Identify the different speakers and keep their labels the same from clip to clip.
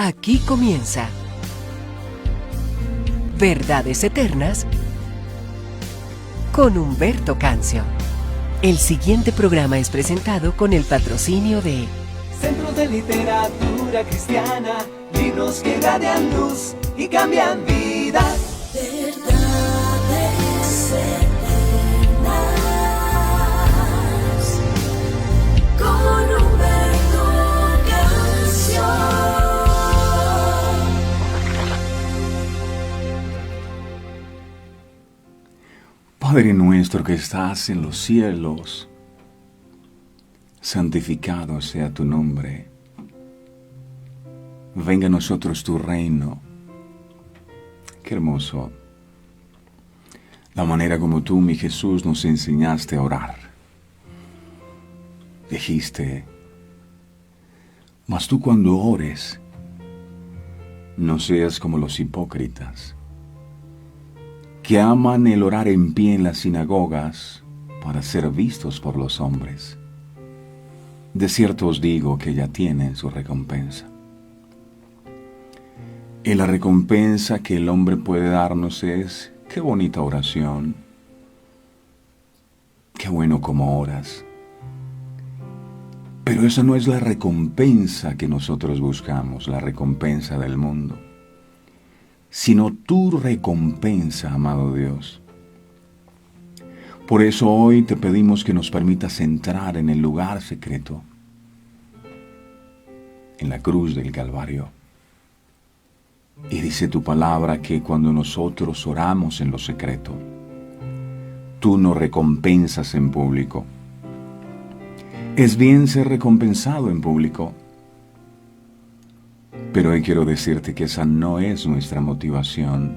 Speaker 1: Aquí comienza Verdades Eternas con Humberto Cancio. El siguiente programa es presentado con el patrocinio de
Speaker 2: Centro de Literatura Cristiana, libros que irradian luz y cambian vidas.
Speaker 3: Verdades Eternas con Humberto Cancio.
Speaker 4: Padre nuestro que estás en los cielos, santificado sea tu nombre. Venga a nosotros tu reino. Qué hermoso la manera como tú, mi Jesús, nos enseñaste a orar. Dijiste, mas tú cuando ores, no seas como los hipócritas, que aman el orar en pie en las sinagogas para ser vistos por los hombres. De cierto os digo que ya tienen su recompensa. Y la recompensa que el hombre puede darnos es, qué bonita oración, qué bueno como oras. Pero esa no es la recompensa que nosotros buscamos, la recompensa del mundo, sino tu recompensa, amado Dios. Por eso hoy te pedimos que nos permitas entrar en el lugar secreto, en la cruz del Calvario. Y dice tu palabra que cuando nosotros oramos en lo secreto, tú nos recompensas en público. Es bien ser recompensado en público, pero hoy quiero decirte que esa no es nuestra motivación.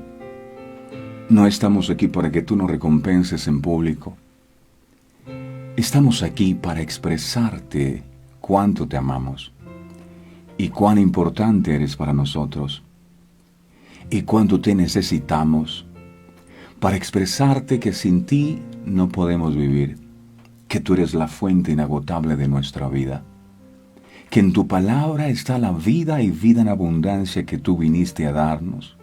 Speaker 4: No estamos aquí para que tú nos recompenses en público. Estamos aquí para expresarte cuánto te amamos y cuán importante eres para nosotros y cuánto te necesitamos, para expresarte que sin ti no podemos vivir, que tú eres la fuente inagotable de nuestra vida, que en tu palabra está la vida y vida en abundancia que tú viniste a darnos.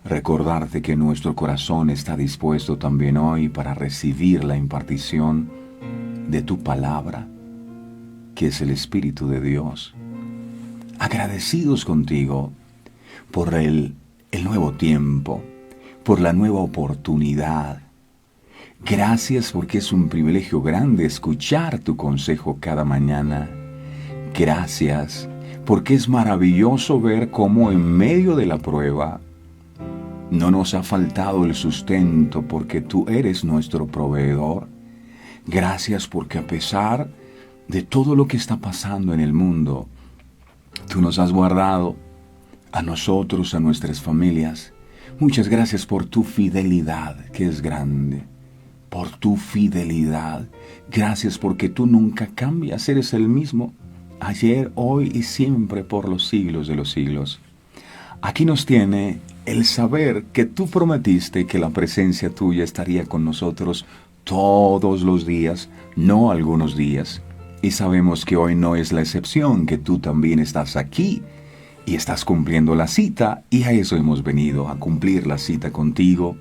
Speaker 4: Recordarte que nuestro corazón está dispuesto también hoy para recibir la impartición de tu palabra, que es el Espíritu de Dios. Agradecidos contigo por el nuevo tiempo, por la nueva oportunidad. Gracias porque es un privilegio grande escuchar tu consejo cada mañana. Gracias porque es maravilloso ver cómo en medio de la prueba no nos ha faltado el sustento porque tú eres nuestro proveedor. Gracias porque a pesar de todo lo que está pasando en el mundo, tú nos has guardado a nosotros, a nuestras familias. Muchas gracias por tu fidelidad, que es grande. Por tu fidelidad. Gracias porque tú nunca cambias, eres el mismo. Ayer, hoy y siempre por los siglos de los siglos. Aquí nos tiene el saber que tú prometiste que la presencia tuya estaría con nosotros todos los días, no algunos días. Y sabemos que hoy no es la excepción, que tú también estás aquí y estás cumpliendo la cita, y a eso hemos venido, a cumplir la cita contigo,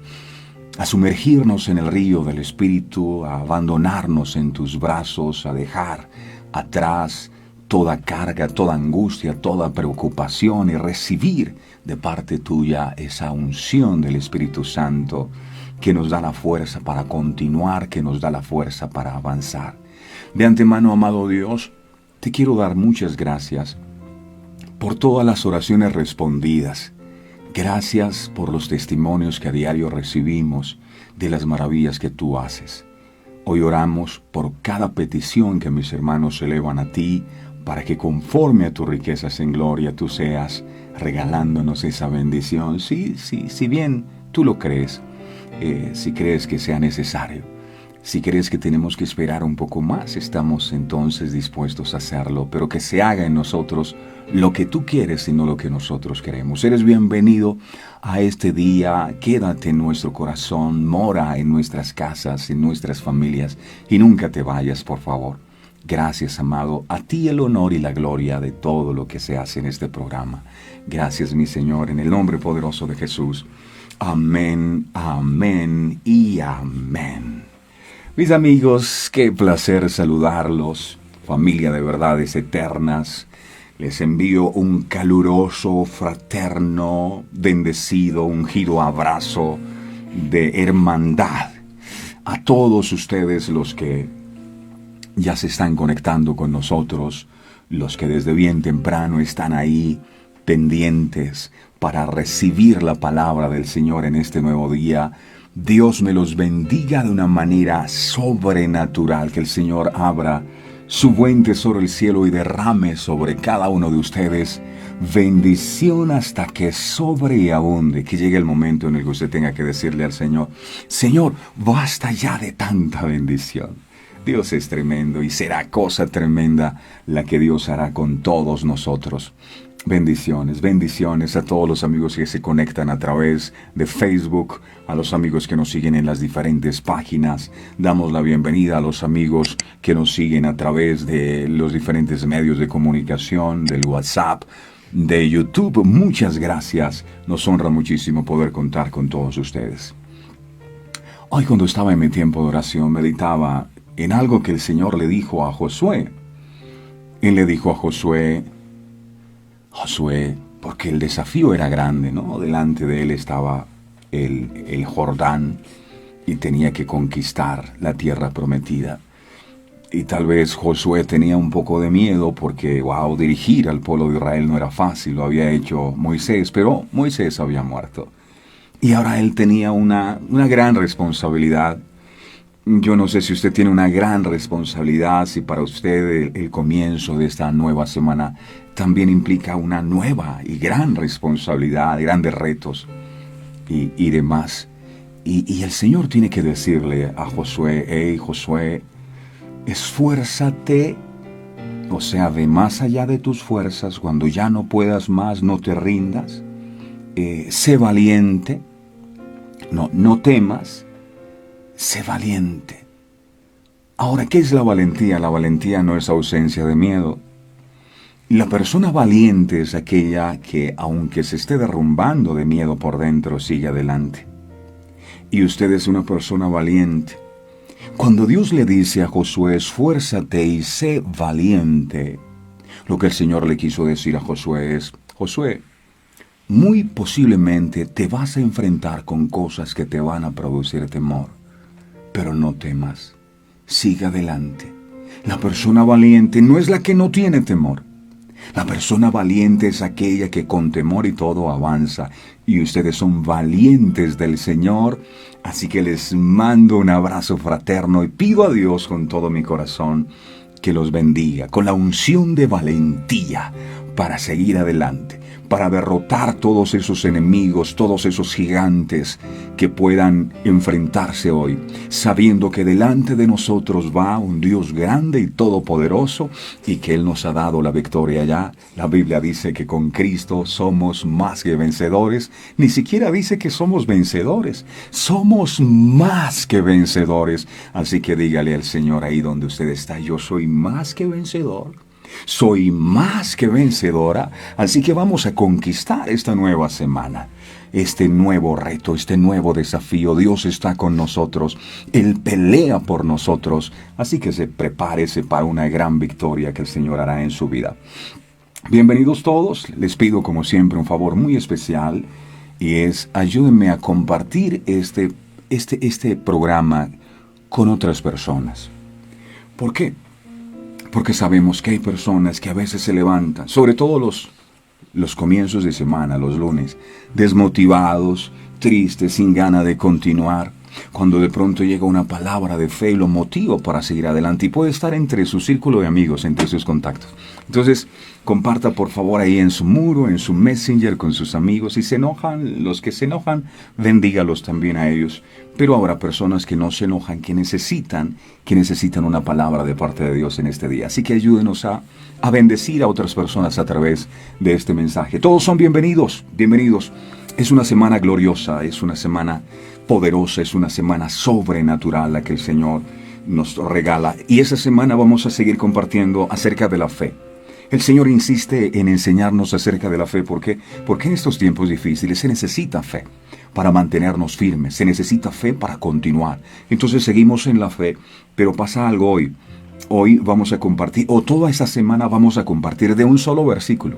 Speaker 4: a sumergirnos en el río del Espíritu, a abandonarnos en tus brazos, a dejar atrás toda carga, toda angustia, toda preocupación y recibir de parte tuya esa unción del Espíritu Santo que nos da la fuerza para continuar, que nos da la fuerza para avanzar. De antemano, amado Dios, te quiero dar muchas gracias por todas las oraciones respondidas. Gracias por los testimonios que a diario recibimos de las maravillas que tú haces. Hoy oramos por cada petición que mis hermanos elevan a ti, para que conforme a tus riquezas en gloria tú seas regalándonos esa bendición. Sí, si bien tú lo crees, si crees que sea necesario. Si crees que tenemos que esperar un poco más, estamos entonces dispuestos a hacerlo, pero que se haga en nosotros lo que tú quieres y no lo que nosotros queremos. Eres bienvenido a este día, quédate en nuestro corazón, mora en nuestras casas, en nuestras familias y nunca te vayas, por favor. Gracias, amado. A ti el honor y la gloria de todo lo que se hace en este programa. Gracias, mi Señor, en el nombre poderoso de Jesús. Amén, amén y amén. Mis amigos, qué placer saludarlos. Familia de verdades eternas. Les envío un caluroso, fraterno, bendecido, ungido abrazo de hermandad a todos ustedes los que ya se están conectando con nosotros, los que desde bien temprano están ahí pendientes para recibir la palabra del Señor en este nuevo día. Dios me los bendiga de una manera sobrenatural, que el Señor abra su buen tesoro el cielo y derrame sobre cada uno de ustedes bendición hasta que sobre y abunde, que llegue el momento en el que usted tenga que decirle al Señor: Señor, basta ya de tanta bendición. Dios es tremendo y será cosa tremenda la que Dios hará con todos nosotros. Bendiciones, bendiciones a todos los amigos que se conectan a través de Facebook, a los amigos que nos siguen en las diferentes páginas. Damos la bienvenida a los amigos que nos siguen a través de los diferentes medios de comunicación, del WhatsApp, de YouTube. Muchas gracias. Nos honra muchísimo poder contar con todos ustedes. Hoy, cuando estaba en mi tiempo de oración, meditaba en algo que el Señor le dijo a Josué. Él le dijo a Josué, porque el desafío era grande, ¿no? Delante de él estaba el Jordán y tenía que conquistar la tierra prometida. Y tal vez Josué tenía un poco de miedo porque, dirigir al pueblo de Israel no era fácil. Lo había hecho Moisés, pero Moisés había muerto. Y ahora él tenía una gran responsabilidad. Yo no sé si usted tiene una gran responsabilidad, si para usted el comienzo de esta nueva semana también implica una nueva y gran responsabilidad, grandes retos y demás. Y el Señor tiene que decirle a Josué: hey, Josué, esfuérzate, o sea, ve más allá de tus fuerzas. Cuando ya no puedas más, no te rindas. Sé valiente, no temas. Sé valiente. Ahora, ¿qué es la valentía? La valentía no es ausencia de miedo. La persona valiente es aquella que, aunque se esté derrumbando de miedo por dentro, sigue adelante. Y usted es una persona valiente. Cuando Dios le dice a Josué: esfuérzate y sé valiente, lo que el Señor le quiso decir a Josué es: Josué, muy posiblemente te vas a enfrentar con cosas que te van a producir temor. Pero no temas, siga adelante. La persona valiente no es la que no tiene temor. La persona valiente es aquella que con temor y todo avanza. Y ustedes son valientes del Señor. Así que les mando un abrazo fraterno y pido a Dios con todo mi corazón que los bendiga con la unción de valentía para seguir adelante, para derrotar todos esos enemigos, todos esos gigantes que puedan enfrentarse hoy, sabiendo que delante de nosotros va un Dios grande y todopoderoso y que Él nos ha dado la victoria ya. La Biblia dice que con Cristo somos más que vencedores. Ni siquiera dice que somos vencedores, somos más que vencedores. Así que dígale al Señor ahí donde usted está: yo soy más que vencedor. Soy más que vencedora, así que vamos a conquistar esta nueva semana, este nuevo reto, este nuevo desafío. Dios está con nosotros, Él pelea por nosotros, así que prepárese para una gran victoria que el Señor hará en su vida. Bienvenidos todos, les pido como siempre un favor muy especial y es: ayúdenme a compartir este programa con otras personas. ¿Por qué? Porque sabemos que hay personas que a veces se levantan, sobre todo los comienzos de semana, los lunes, desmotivados, tristes, sin ganas de continuar, cuando de pronto llega una palabra de fe y lo motiva para seguir adelante, y puede estar entre su círculo de amigos, entre sus contactos. Entonces, comparta por favor ahí en su muro, en su Messenger con sus amigos. Si se enojan, los que se enojan, bendígalos también a ellos. Pero habrá personas que no se enojan, que necesitan una palabra de parte de Dios en este día. Así que ayúdenos a bendecir a otras personas a través de este mensaje. Todos son bienvenidos, bienvenidos. Es una semana gloriosa, es una semana poderosa, es una semana sobrenatural la que el Señor nos regala. Y esta semana vamos a seguir compartiendo acerca de la fe. El Señor insiste en enseñarnos acerca de la fe. ¿Por qué? Porque en estos tiempos difíciles se necesita fe para mantenernos firmes. Se necesita fe para continuar. Entonces seguimos en la fe, pero pasa algo hoy. Hoy vamos a compartir, o toda esta semana vamos a compartir de un solo versículo.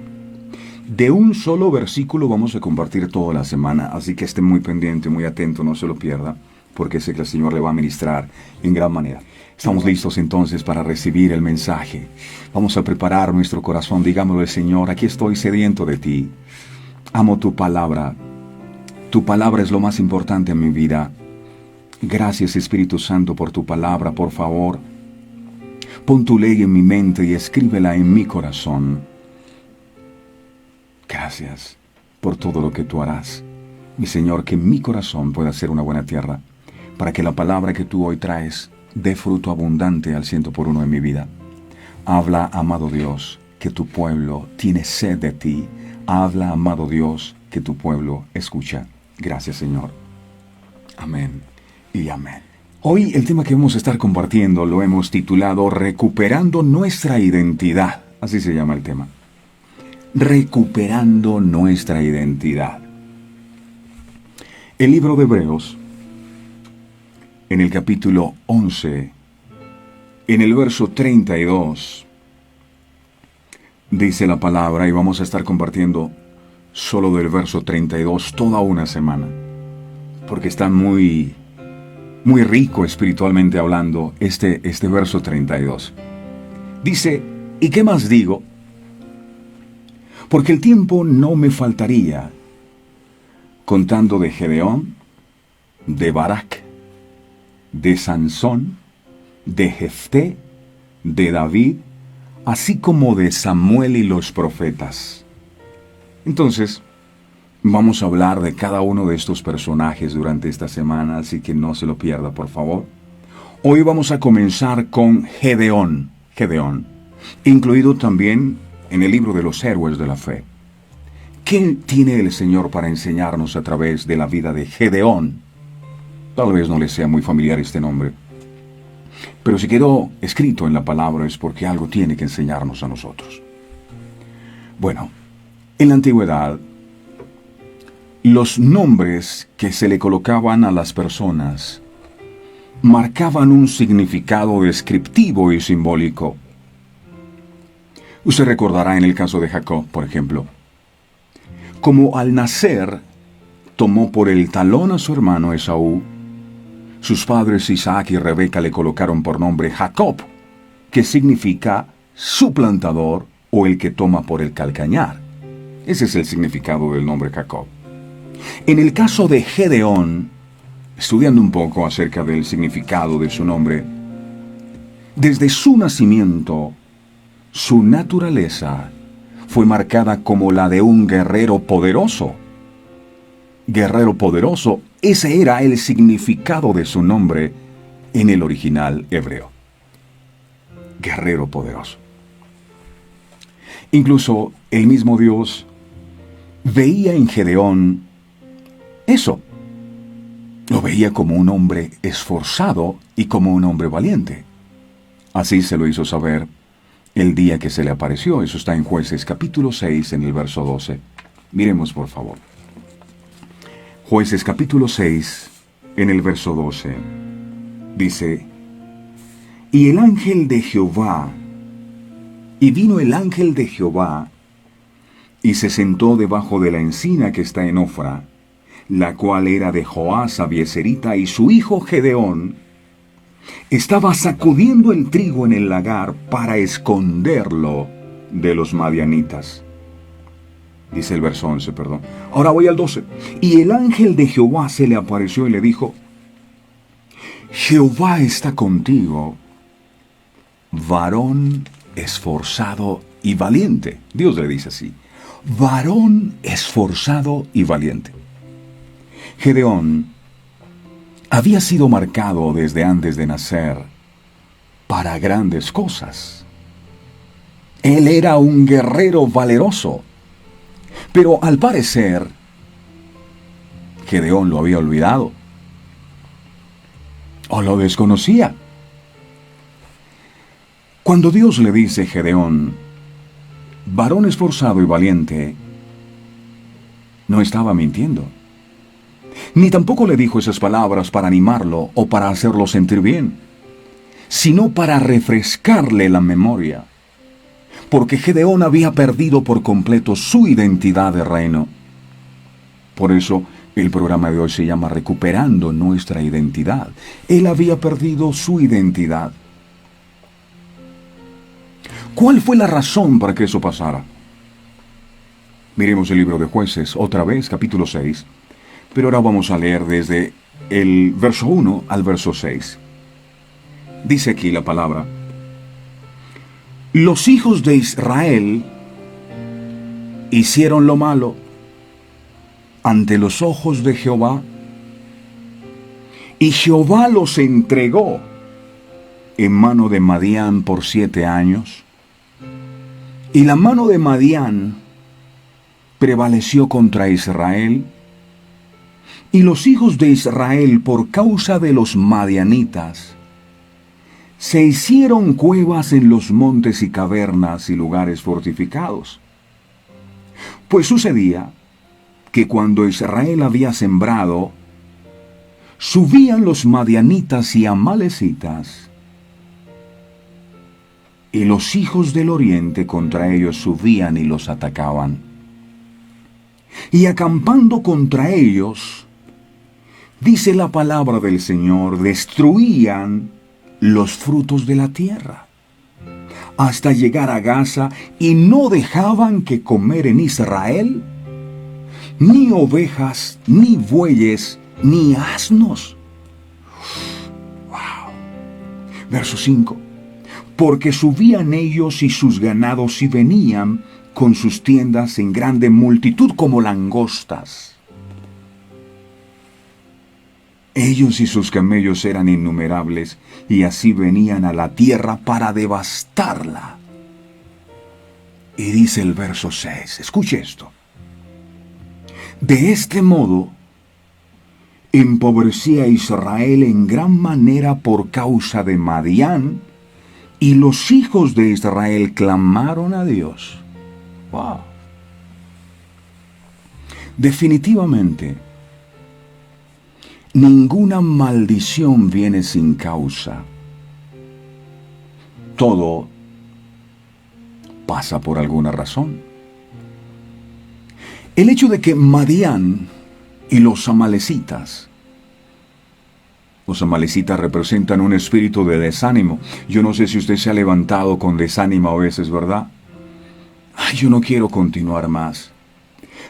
Speaker 4: De un solo versículo vamos a compartir toda la semana. Así que esté muy pendiente, muy atento, no se lo pierda, porque sé que el Señor le va a ministrar en gran manera. Estamos listos entonces para recibir el mensaje. Vamos a preparar nuestro corazón. Digámoslo al Señor: aquí estoy sediento de ti. Amo tu palabra. Tu palabra es lo más importante en mi vida. Gracias, Espíritu Santo, por tu palabra. Por favor, pon tu ley en mi mente y escríbela en mi corazón. Gracias por todo lo que tú harás. Mi Señor, que mi corazón pueda ser una buena tierra, para que la palabra que tú hoy traes dé fruto abundante al 100% en mi vida. Habla, amado Dios, que tu pueblo tiene sed de ti. Habla, amado Dios, que tu pueblo escucha. Gracias, Señor. Amén y amén. Hoy el tema que vamos a estar compartiendo lo hemos titulado Recuperando nuestra identidad. Así se llama el tema. Recuperando nuestra identidad. El libro de Hebreos, en el capítulo 11, en el verso 32, dice la palabra, y vamos a estar compartiendo solo del verso 32 toda una semana, porque está muy rico espiritualmente hablando este verso 32. Dice: ¿y qué más digo? Porque el tiempo no me faltaría, contando de Gedeón, de Barak, de Sansón, de Jefté, de David, así como de Samuel y los profetas. Entonces, vamos a hablar de cada uno de estos personajes durante esta semana, así que no se lo pierda, por favor. Hoy vamos a comenzar con Gedeón, incluido también en el libro de los héroes de la fe. ¿Qué tiene el Señor para enseñarnos a través de la vida de Gedeón? Tal vez no le sea muy familiar este nombre, pero si quedó escrito en la palabra es porque algo tiene que enseñarnos a nosotros. Bueno, en la antigüedad, los nombres que se le colocaban a las personas marcaban un significado descriptivo y simbólico. Usted recordará en el caso de Jacob, por ejemplo, como al nacer tomó por el talón a su hermano Esaú, sus padres Isaac y Rebeca le colocaron por nombre Jacob, que significa suplantador o el que toma por el calcañar. Ese es el significado del nombre Jacob. En el caso de Gedeón, estudiando un poco acerca del significado de su nombre, desde su nacimiento, su naturaleza fue marcada como la de un guerrero poderoso. Guerrero poderoso, ese era el significado de su nombre en el original hebreo. Guerrero poderoso. Incluso el mismo Dios veía en Gedeón eso. Lo veía como un hombre esforzado y como un hombre valiente. Así se lo hizo saber el día que se le apareció. Eso está en Jueces capítulo 6 en el verso 12. Miremos por favor. Jueces capítulo 6 en el verso 12. Dice: y el ángel de Jehová, y vino el ángel de Jehová, y se sentó debajo de la encina que está en Ofra, la cual era de Joás Abieserita, y su hijo Gedeón estaba sacudiendo el trigo en el lagar para esconderlo de los madianitas. Dice el verso 11, perdón. Ahora voy al 12. Y el ángel de Jehová se le apareció y le dijo: Jehová está contigo, varón esforzado y valiente. Dios le dice así: varón esforzado y valiente. Gedeón había sido marcado desde antes de nacer para grandes cosas. Él era un guerrero valeroso, pero al parecer Gedeón lo había olvidado o lo desconocía. Cuando Dios le dice a Gedeón, varón esforzado y valiente, no estaba mintiendo. Ni tampoco le dijo esas palabras para animarlo o para hacerlo sentir bien, sino para refrescarle la memoria, porque Gedeón había perdido por completo su identidad de reino. Por eso el programa de hoy se llama Recuperando nuestra identidad. Él había perdido su identidad. ¿Cuál fue la razón para que eso pasara? Miremos el libro de Jueces, otra vez, capítulo 6. Pero ahora vamos a leer desde el verso 1 al verso 6. Dice aquí la palabra: los hijos de Israel hicieron lo malo ante los ojos de Jehová, y Jehová los entregó en mano de Madián por 7 años, y la mano de Madián prevaleció contra Israel, y los hijos de Israel, por causa de los madianitas, se hicieron cuevas en los montes y cavernas y lugares fortificados. Pues sucedía que cuando Israel había sembrado, subían los madianitas y amalecitas, y los hijos del oriente contra ellos subían y los atacaban. Y acampando contra ellos, dice la palabra del Señor, destruían los frutos de la tierra, hasta llegar a Gaza, y no dejaban que comer en Israel ni ovejas, ni bueyes, ni asnos. Wow. Verso 5. Porque subían ellos y sus ganados y venían con sus tiendas en grande multitud como langostas. Ellos y sus camellos eran innumerables, y así venían a la tierra para devastarla. Y dice el verso 6, escuche esto: de este modo empobrecía Israel en gran manera por causa de Madián, y los hijos de Israel clamaron a Dios. Wow. Definitivamente, ninguna maldición viene sin causa. Todo pasa por alguna razón. El hecho de que Madián y los amalecitas representan un espíritu de desánimo. Yo no sé si usted se ha levantado con desánimo a veces, ¿verdad? Ay, yo no quiero continuar más.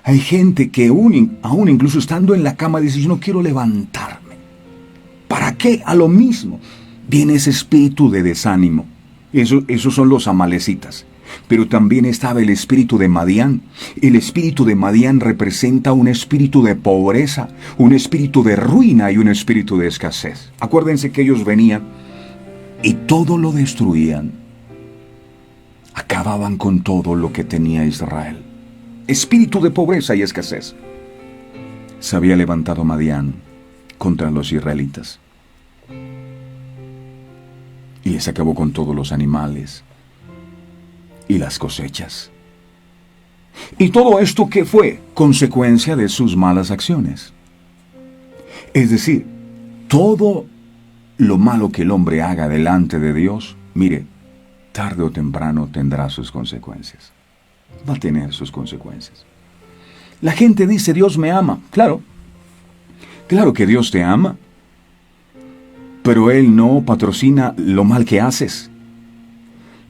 Speaker 4: Hay gente que aún incluso estando en la cama dice, yo no quiero levantarme. ¿Para qué? A lo mismo viene ese espíritu de desánimo. Esos son los amalecitas. Pero también estaba el espíritu de Madián. El espíritu de Madián representa un espíritu de pobreza, un espíritu de ruina y un espíritu de escasez. Acuérdense que ellos venían y todo lo destruían. Acababan con todo lo que tenía Israel. Espíritu de pobreza y escasez. Se había levantado Madián contra los israelitas y les acabó con todos los animales y las cosechas. ¿Y todo esto qué fue? Consecuencia de sus malas acciones. Es decir, todo lo malo que el hombre haga delante de Dios, mire, tarde o temprano tendrá sus consecuencias. Va a tener sus consecuencias. La gente dice, Dios me ama. Claro que Dios te ama, pero Él no patrocina lo mal que haces.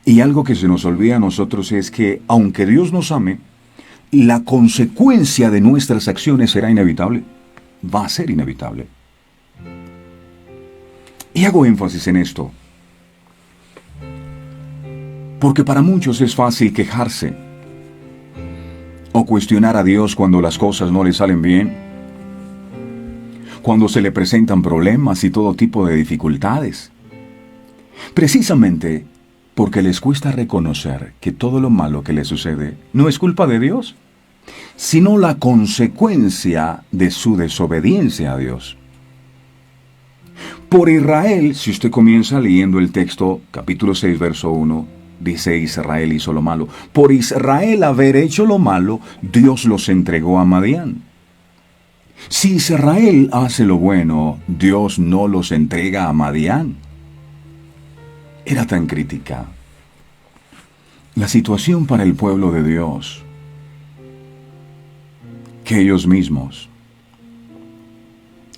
Speaker 4: Y algo que se nos olvida a nosotros es que, aunque Dios nos ame, la consecuencia de nuestras acciones será inevitable. Va a ser inevitable. Y hago énfasis en esto, porque para muchos es fácil quejarse o cuestionar a Dios cuando las cosas no le salen bien, cuando se le presentan problemas y todo tipo de dificultades. Precisamente porque les cuesta reconocer que todo lo malo que les sucede no es culpa de Dios, sino la consecuencia de su desobediencia a Dios. por Israel, si usted comienza leyendo el texto, capítulo 6, verso 1, dice Israel hizo lo malo. Por Israel haber hecho lo malo, Dios los entregó a Madián. Si Israel hace lo bueno, Dios no los entrega a Madián. Era tan crítica la situación para el pueblo de Dios que ellos mismos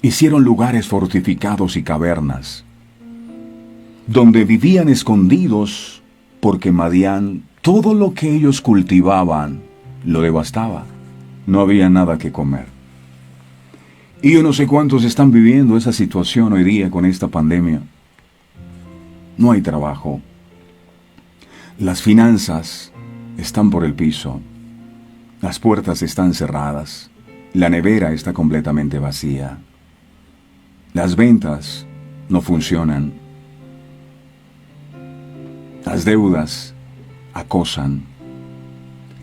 Speaker 4: hicieron lugares fortificados y cavernas donde vivían escondidos porque Madián todo lo que ellos cultivaban lo devastaba. No había nada que comer. Y yo no sé cuántos están viviendo esa situación hoy día con esta pandemia. No hay trabajo. Las finanzas están por el piso. Las puertas están cerradas. La nevera está completamente vacía. Las ventas no funcionan. Las deudas acosan.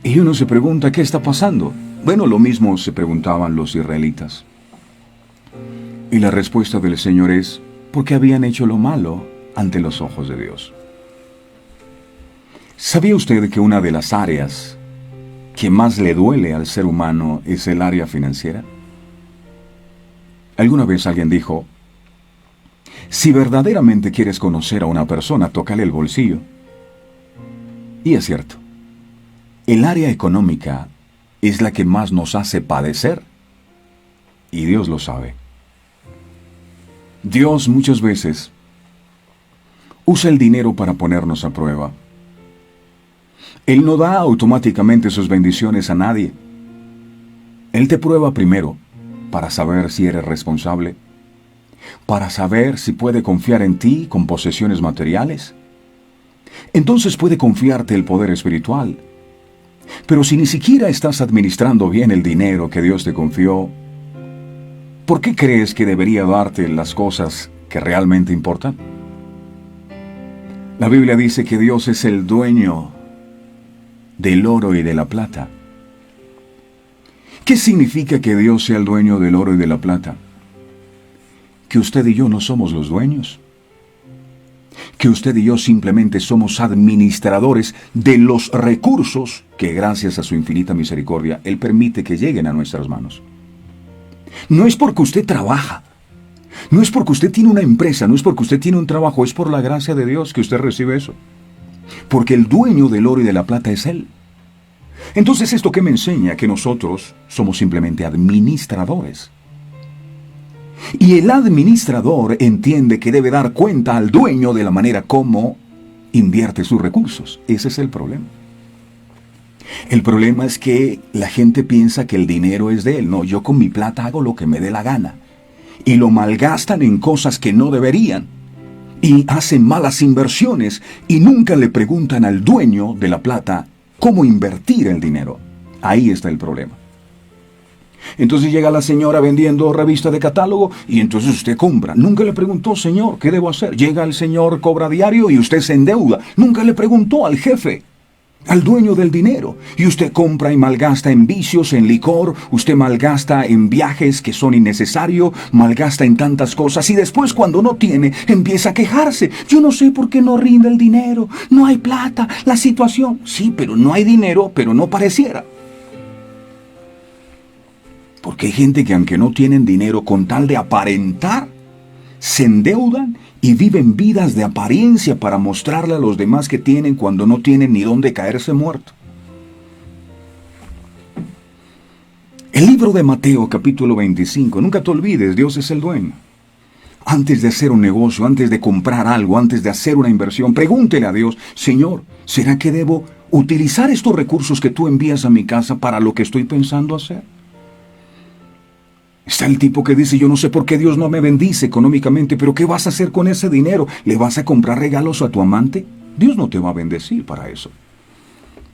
Speaker 4: Y uno se pregunta, ¿qué está pasando? Bueno, lo mismo se preguntaban los israelitas. Y la respuesta del Señor es, porque habían hecho lo malo ante los ojos de Dios. ¿Sabía usted que una de las áreas que más le duele al ser humano es el área financiera? Alguna vez alguien dijo, si verdaderamente quieres conocer a una persona, tócale el bolsillo. Y es cierto, el área económica es la que más nos hace padecer. Y Dios lo sabe. Dios muchas veces usa el dinero para ponernos a prueba. Él no da automáticamente sus bendiciones a nadie. Él te prueba primero para saber si eres responsable, para saber si puede confiar en ti con posesiones materiales. Entonces puede confiarte el poder espiritual. Pero si ni siquiera estás administrando bien el dinero que Dios te confió, ¿por qué crees que debería darte las cosas que realmente importan? La Biblia dice que Dios es el dueño del oro y de la plata. ¿Qué significa que Dios sea el dueño del oro y de la plata? Que usted y yo no somos los dueños. Que usted y yo simplemente somos administradores de los recursos que gracias a su infinita misericordia Él permite que lleguen a nuestras manos. No es porque usted trabaja, no es porque usted tiene una empresa, no es porque usted tiene un trabajo, es por la gracia de Dios que usted recibe eso. Porque el dueño del oro y de la plata es Él. Entonces, ¿esto qué me enseña? Que nosotros somos simplemente administradores. Y el administrador entiende que debe dar cuenta al dueño de la manera como invierte sus recursos. Ese es el problema. El problema es que la gente piensa que el dinero es de él. No, yo con mi plata hago lo que me dé la gana. Y lo malgastan en cosas que no deberían. Y hacen malas inversiones y nunca le preguntan al dueño de la plata cómo invertir el dinero. Ahí está el problema. Entonces llega la señora vendiendo revista de catálogo y entonces usted compra. Nunca le preguntó, señor, ¿qué debo hacer? Llega el señor, cobra diario y usted se endeuda. Nunca le preguntó al jefe, al dueño del dinero. Y usted compra y malgasta en vicios, en licor, usted malgasta en viajes que son innecesarios, malgasta en tantas cosas y después cuando no tiene empieza a quejarse. Yo no sé por qué no rinde el dinero, no hay plata, la situación. Sí, pero no hay dinero, pero no pareciera. Porque hay gente que aunque no tienen dinero, con tal de aparentar, se endeudan y viven vidas de apariencia para mostrarle a los demás que tienen cuando no tienen ni dónde caerse muerto. El libro de Mateo, capítulo 25, nunca te olvides, Dios es el dueño. Antes de hacer un negocio, antes de comprar algo, antes de hacer una inversión, pregúntele a Dios, Señor, ¿será que debo utilizar estos recursos que tú envías a mi casa para lo que estoy pensando hacer? Está el tipo que dice, yo no sé por qué Dios no me bendice económicamente, pero ¿qué vas a hacer con ese dinero? ¿Le vas a comprar regalos a tu amante? Dios no te va a bendecir para eso.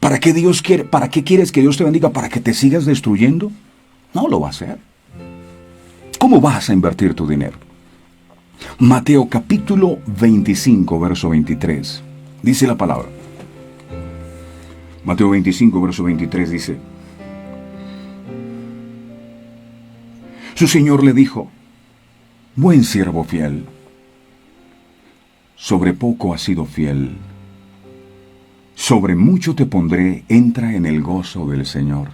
Speaker 4: ¿Para qué quieres que Dios te bendiga? ¿Para que te sigas destruyendo? No lo va a hacer. ¿Cómo vas a invertir tu dinero? Mateo capítulo 25, verso 23. Dice la palabra. Mateo 25, verso 23 dice, su señor le dijo, buen siervo fiel, sobre poco has sido fiel, sobre mucho te pondré, entra en el gozo del Señor.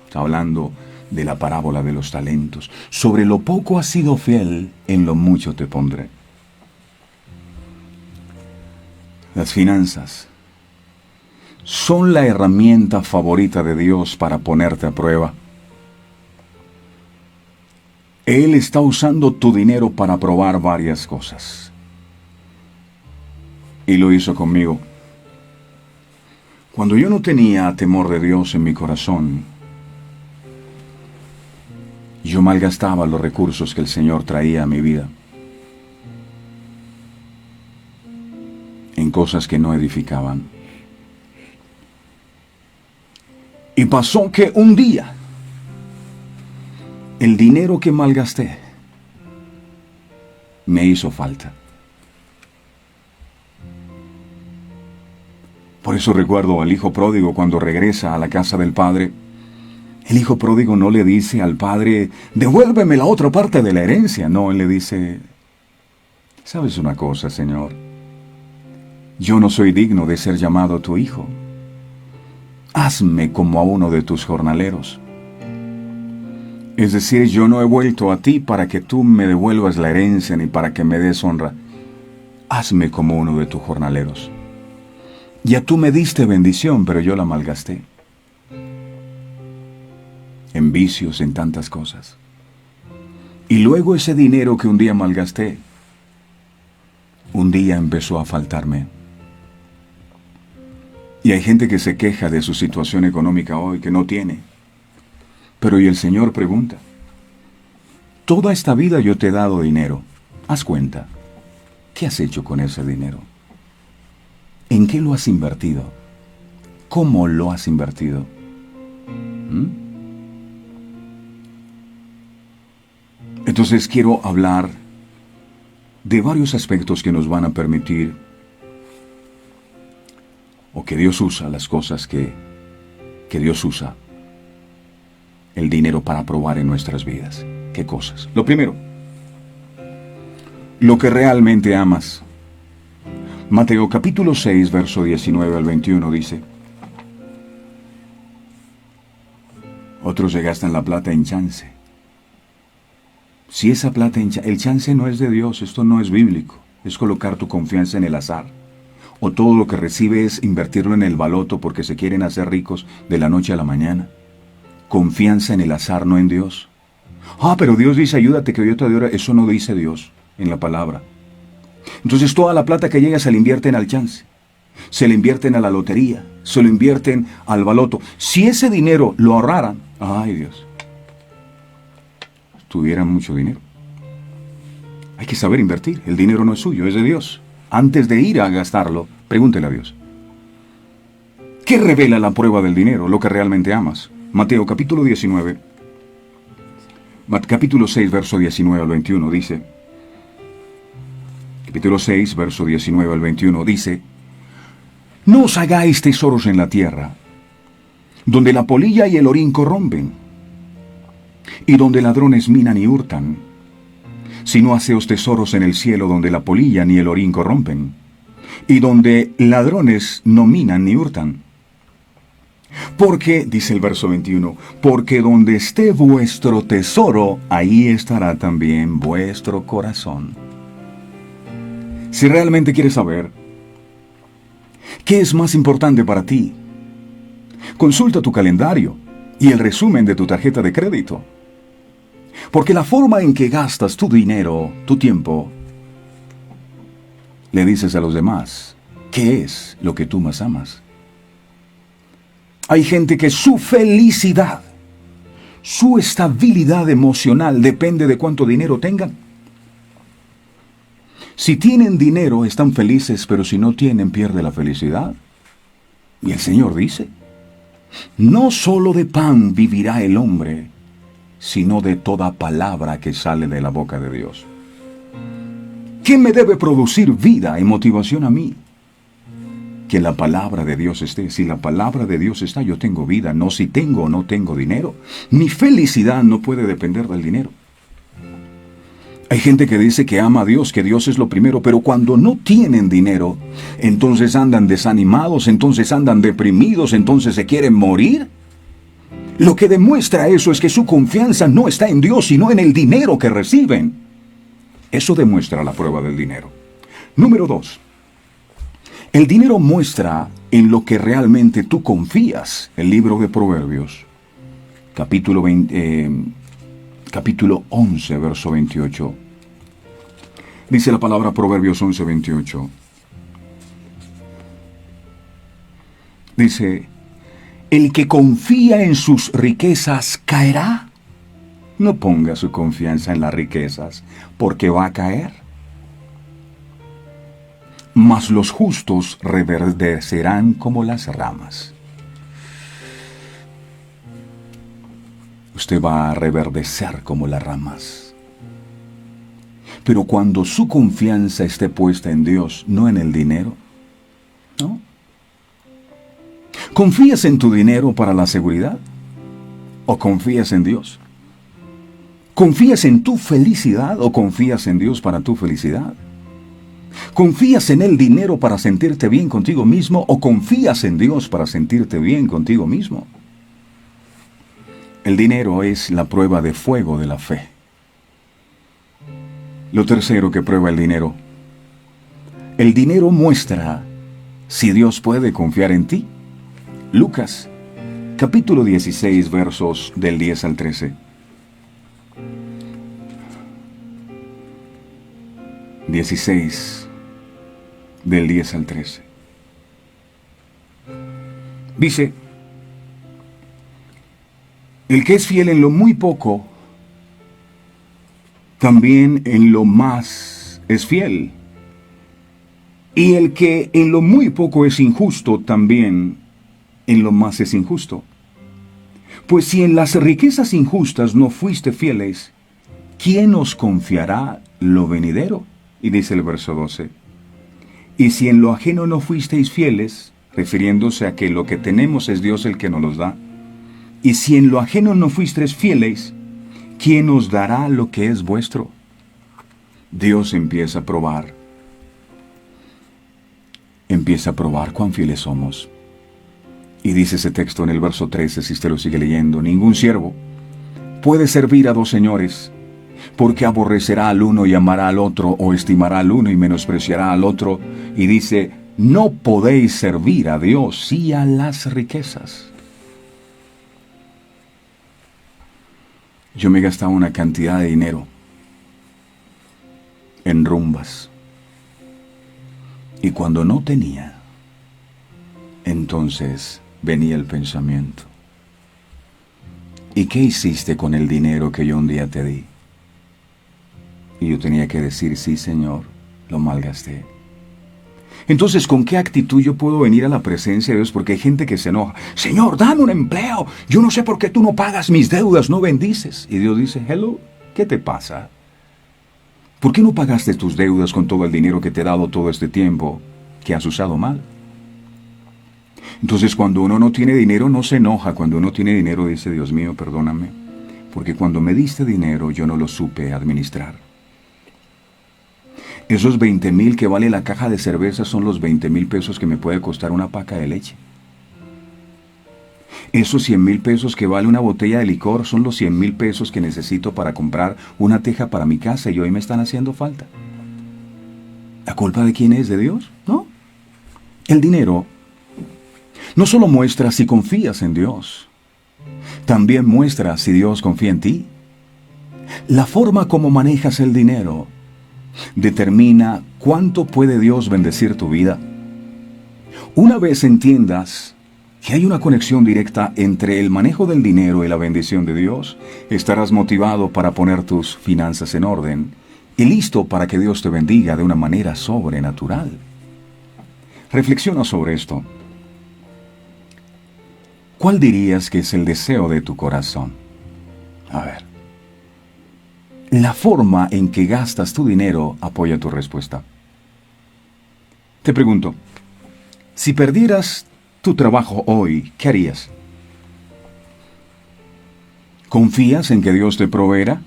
Speaker 4: Está hablando de la parábola de los talentos. Sobre lo poco has sido fiel, en lo mucho te pondré. Las finanzas son la herramienta favorita de Dios para ponerte a prueba. Él está usando tu dinero para probar varias cosas. Y lo hizo conmigo. Cuando yo no tenía temor de Dios en mi corazón, yo malgastaba los recursos que el Señor traía a mi vida en cosas que no edificaban. Y pasó que un día, el dinero que malgasté me hizo falta. Por eso recuerdo al hijo pródigo cuando regresa a la casa del padre. El hijo pródigo no le dice al padre, devuélveme la otra parte de la herencia. No, él le dice, ¿sabes una cosa, Señor? Yo no soy digno de ser llamado tu hijo. Hazme como a uno de tus jornaleros. Es decir, yo no he vuelto a ti para que tú me devuelvas la herencia ni para que me des honra. Hazme como uno de tus jornaleros. Ya tú me diste bendición, pero yo la malgasté. En vicios, en tantas cosas. Y luego ese dinero que un día malgasté, un día empezó a faltarme. Y hay gente que se queja de su situación económica hoy, que no tiene. Pero y el Señor pregunta, toda esta vida yo te he dado dinero. Haz cuenta, ¿qué has hecho con ese dinero? ¿En qué lo has invertido? ¿Cómo lo has invertido? Entonces quiero hablar de varios aspectos que nos van a permitir, o que Dios usa, las cosas que Dios usa, el dinero para probar en nuestras vidas. ¿Qué cosas? Lo primero, lo que realmente amas. Mateo capítulo 6, verso 19 al 21 dice, otros se gastan la plata en chance. Si esa plata el chance no es de Dios, esto no es bíblico, es colocar tu confianza en el azar. O todo lo que recibe es invertirlo en el baloto porque se quieren hacer ricos de la noche a la mañana. Confianza en el azar, no en Dios. Pero Dios dice, ayúdate que yo te adoro. Eso no dice Dios en la palabra. Entonces toda la plata que llega se le invierten al chance, se le invierten a la lotería, se lo invierten al baloto. Si ese dinero lo ahorraran, ay Dios, tuvieran mucho dinero. Hay que saber invertir, el dinero no es suyo, es de Dios. Antes de ir a gastarlo, pregúntele a Dios. ¿Qué revela la prueba del dinero? Lo que realmente amas. Mateo capítulo 19, capítulo 6, verso 19 al 21 dice, capítulo 6, verso 19 al 21 dice, no os hagáis tesoros en la tierra, donde la polilla y el orín corrompen, y donde ladrones minan y hurtan, sino haceos tesoros en el cielo, donde la polilla ni el orín corrompen, y donde ladrones no minan ni hurtan. Porque, dice el verso 21, porque donde esté vuestro tesoro, ahí estará también vuestro corazón. Si realmente quieres saber qué es más importante para ti, consulta tu calendario y el resumen de tu tarjeta de crédito. Porque la forma en que gastas tu dinero, tu tiempo, le dices a los demás qué es lo que tú más amas. Hay gente que su felicidad, su estabilidad emocional depende de cuánto dinero tengan. Si tienen dinero, están felices, pero si no tienen, pierde la felicidad. Y el Señor dice, no solo de pan vivirá el hombre, sino de toda palabra que sale de la boca de Dios. ¿Qué me debe producir vida y motivación a mí? Que la palabra de Dios esté. Si la palabra de Dios está, yo tengo vida, no si tengo o no tengo dinero. Mi felicidad no puede depender del dinero. Hay gente que dice que ama a Dios, que Dios es lo primero, pero cuando no tienen dinero, entonces andan desanimados, entonces andan deprimidos, entonces se quieren morir. Lo que demuestra eso es que su confianza no está en Dios, sino en el dinero que reciben. Eso demuestra la prueba del dinero. Número 2. El dinero muestra en lo que realmente tú confías. El libro de Proverbios, capítulo 11, verso 28. Dice la palabra Proverbios 11, 28. Dice, el que confía en sus riquezas caerá. No ponga su confianza en las riquezas, porque va a caer. Mas los justos reverdecerán como las ramas. Usted va a reverdecer como las ramas. Pero cuando su confianza esté puesta en Dios, no en el dinero, ¿no? ¿Confías en tu dinero para la seguridad? ¿O confías en Dios? ¿Confías en tu felicidad o confías en Dios para tu felicidad? ¿Confías en el dinero para sentirte bien contigo mismo o confías en Dios para sentirte bien contigo mismo? El dinero es la prueba de fuego de la fe. Lo tercero que prueba el dinero muestra si Dios puede confiar en ti. Lucas, capítulo 16, versos del 10 al 13. 16, del 10 al 13. Dice, el que es fiel en lo muy poco, también en lo más es fiel. Y el que en lo muy poco es injusto, también en lo más es injusto. Pues si en las riquezas injustas no fuiste fieles, ¿quién os confiará lo venidero? Y dice el verso 12, y si en lo ajeno no fuisteis fieles, refiriéndose a que lo que tenemos es Dios el que nos los da, y si en lo ajeno no fuisteis fieles, ¿quién os dará lo que es vuestro? Dios empieza a probar cuán fieles somos. Y dice ese texto en el verso 13, si usted lo sigue leyendo, ningún siervo puede servir a dos señores, porque aborrecerá al uno y amará al otro, o estimará al uno y menospreciará al otro. Y dice, no podéis servir a Dios y a las riquezas. Yo me he gastado una cantidad de dinero en rumbas. Y cuando no tenía, entonces venía el pensamiento, ¿y qué hiciste con el dinero que yo un día te di? Y yo tenía que decir, sí, Señor, lo malgasté. Entonces, ¿con qué actitud yo puedo venir a la presencia de Dios? Porque hay gente que se enoja. Señor, dame un empleo. Yo no sé por qué tú no pagas mis deudas, no bendices. Y Dios dice, hello, ¿qué te pasa? ¿Por qué no pagaste tus deudas con todo el dinero que te he dado todo este tiempo que has usado mal? Entonces, cuando uno no tiene dinero, no se enoja. Cuando uno tiene dinero, dice, Dios mío, perdóname, porque cuando me diste dinero, yo no lo supe administrar. Esos 20,000 que vale la caja de cerveza son los 20,000 pesos que me puede costar una paca de leche. Esos 100,000 pesos que vale una botella de licor son los 100,000 pesos que necesito para comprar una teja para mi casa y hoy me están haciendo falta. ¿La culpa de quién es? ¿De Dios? No. El dinero no solo muestra si confías en Dios, también muestra si Dios confía en ti. La forma como manejas el dinero determina cuánto puede Dios bendecir tu vida. Una vez entiendas que hay una conexión directa entre el manejo del dinero y la bendición de Dios, estarás motivado para poner tus finanzas en orden y listo para que Dios te bendiga de una manera sobrenatural. Reflexiona sobre esto. ¿Cuál dirías que es el deseo de tu corazón? A ver. La forma en que gastas tu dinero apoya tu respuesta. Te pregunto, si perdieras tu trabajo hoy, ¿qué harías? ¿Confías en que Dios te proveerá?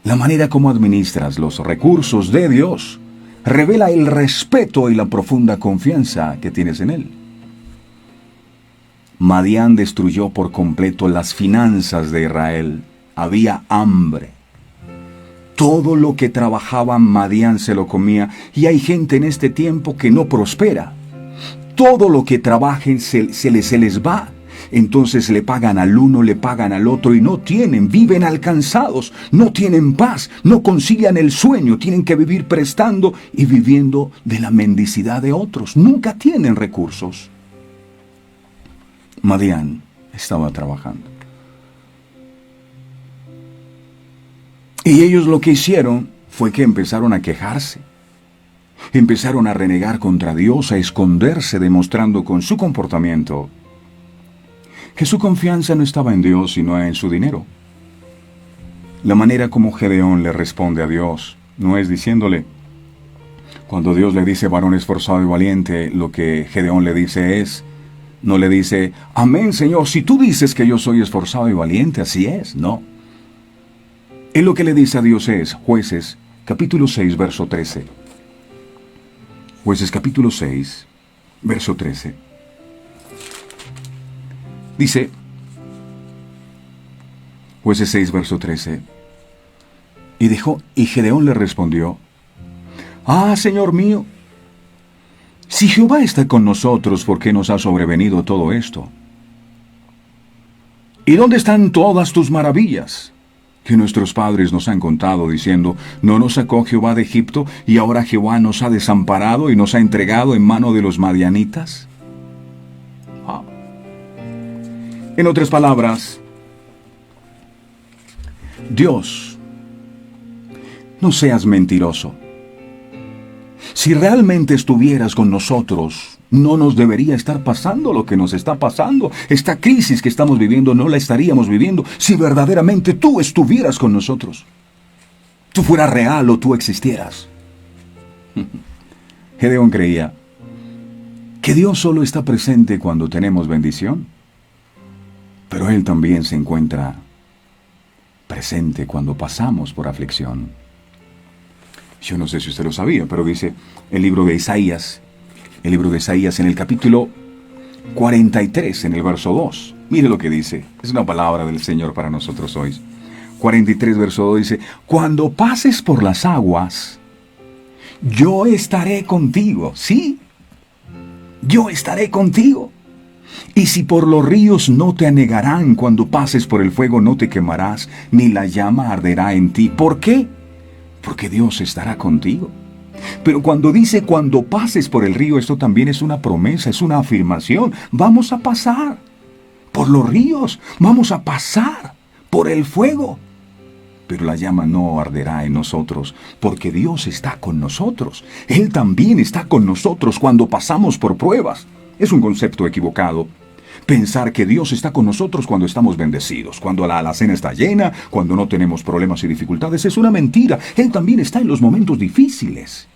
Speaker 4: La manera como administras los recursos de Dios revela el respeto y la profunda confianza que tienes en Él. Madián destruyó por completo las finanzas de Israel. Había hambre. Todo lo que trabajaba Madián se lo comía, y hay gente en este tiempo que no prospera. Todo lo que trabajen se les va. Entonces le pagan al uno, le pagan al otro y no tienen, viven alcanzados, no tienen paz, no concilian el sueño, tienen que vivir prestando y viviendo de la mendicidad de otros. Nunca tienen recursos. Madián estaba trabajando. Y ellos lo que hicieron fue que empezaron a quejarse. Empezaron a renegar contra Dios, a esconderse, demostrando con su comportamiento que su confianza no estaba en Dios, sino en su dinero. La manera como Gedeón le responde a Dios no es diciéndole, cuando Dios le dice varón esforzado y valiente, lo que Gedeón le dice es, no le dice, amén Señor, si tú dices que yo soy esforzado y valiente, así es, no. Él lo que le dice a Dios es, Jueces, capítulo 6, verso 13. Jueces, capítulo 6, verso 13. Dice, Jueces 6, verso 13. Y Gedeón le respondió, Señor mío, si Jehová está con nosotros, ¿por qué nos ha sobrevenido todo esto? ¿Y dónde están todas tus maravillas que nuestros padres nos han contado, diciendo, no nos sacó Jehová de Egipto, y ahora Jehová nos ha desamparado y nos ha entregado en mano de los madianitas? En otras palabras, Dios, no seas mentiroso. Si realmente estuvieras con nosotros, no nos debería estar pasando lo que nos está pasando. Esta crisis que estamos viviendo no la estaríamos viviendo si verdaderamente tú estuvieras con nosotros. Tú fueras real o tú existieras. Gedeón creía que Dios solo está presente cuando tenemos bendición, pero Él también se encuentra presente cuando pasamos por aflicción. Yo no sé si usted lo sabía, pero dice el libro de Isaías en el capítulo 43, en el verso 2. Mire lo que dice. Es una palabra del Señor para nosotros hoy. 43, verso 2 dice, cuando pases por las aguas, yo estaré contigo. Sí, yo estaré contigo. Y si por los ríos no te anegarán, cuando pases por el fuego no te quemarás, ni la llama arderá en ti. ¿Por qué? Porque Dios estará contigo. Pero cuando dice cuando pases por el río, esto también es una promesa, es una afirmación. Vamos a pasar por los ríos, vamos a pasar por el fuego. Pero la llama no arderá en nosotros, porque Dios está con nosotros. Él también está con nosotros cuando pasamos por pruebas. Es un concepto equivocado pensar que Dios está con nosotros cuando estamos bendecidos, cuando la alacena está llena, cuando no tenemos problemas y dificultades. Es una mentira. Él también está en los momentos difíciles.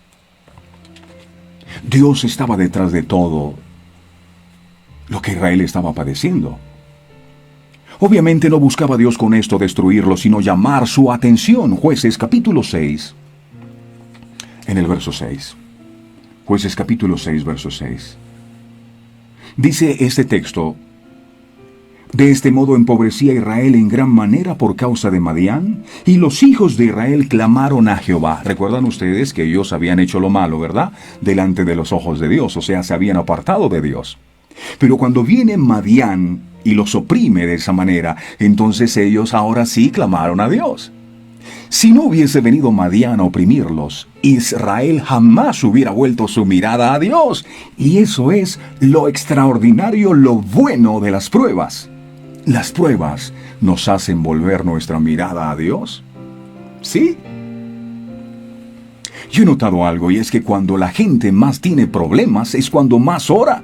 Speaker 4: Dios estaba detrás de todo lo que Israel estaba padeciendo. Obviamente no buscaba Dios con esto destruirlo, sino llamar su atención. Jueces capítulo 6, en el verso 6. Jueces capítulo 6, verso 6. Dice este texto, de este modo empobrecía Israel en gran manera por causa de Madián, y los hijos de Israel clamaron a Jehová. Recuerdan ustedes que ellos habían hecho lo malo, ¿verdad? Delante de los ojos de Dios, o sea, se habían apartado de Dios. Pero cuando viene Madián y los oprime de esa manera, entonces ellos ahora sí clamaron a Dios. Si no hubiese venido Madián a oprimirlos, Israel jamás hubiera vuelto su mirada a Dios. Y eso es lo extraordinario, lo bueno de las pruebas. Las pruebas nos hacen volver nuestra mirada a Dios. ¿Sí? Yo he notado algo, y es que cuando la gente más tiene problemas es cuando más ora.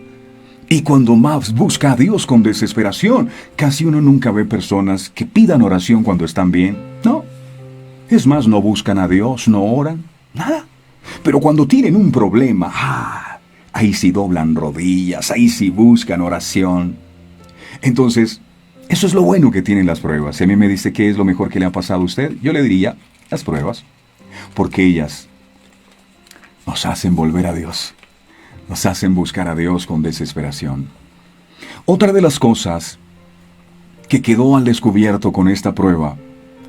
Speaker 4: Y cuando más busca a Dios con desesperación. Casi uno nunca ve personas que pidan oración cuando están bien. No. Es más, no buscan a Dios, no oran, nada. Pero cuando tienen un problema, ahí sí doblan rodillas, ahí sí buscan oración. Entonces, eso es lo bueno que tienen las pruebas. Si a mí me dice qué es lo mejor que le ha pasado a usted, yo le diría Las pruebas, porque ellas nos hacen volver a Dios, nos hacen buscar a Dios con desesperación. Otra de las cosas que quedó al descubierto con esta prueba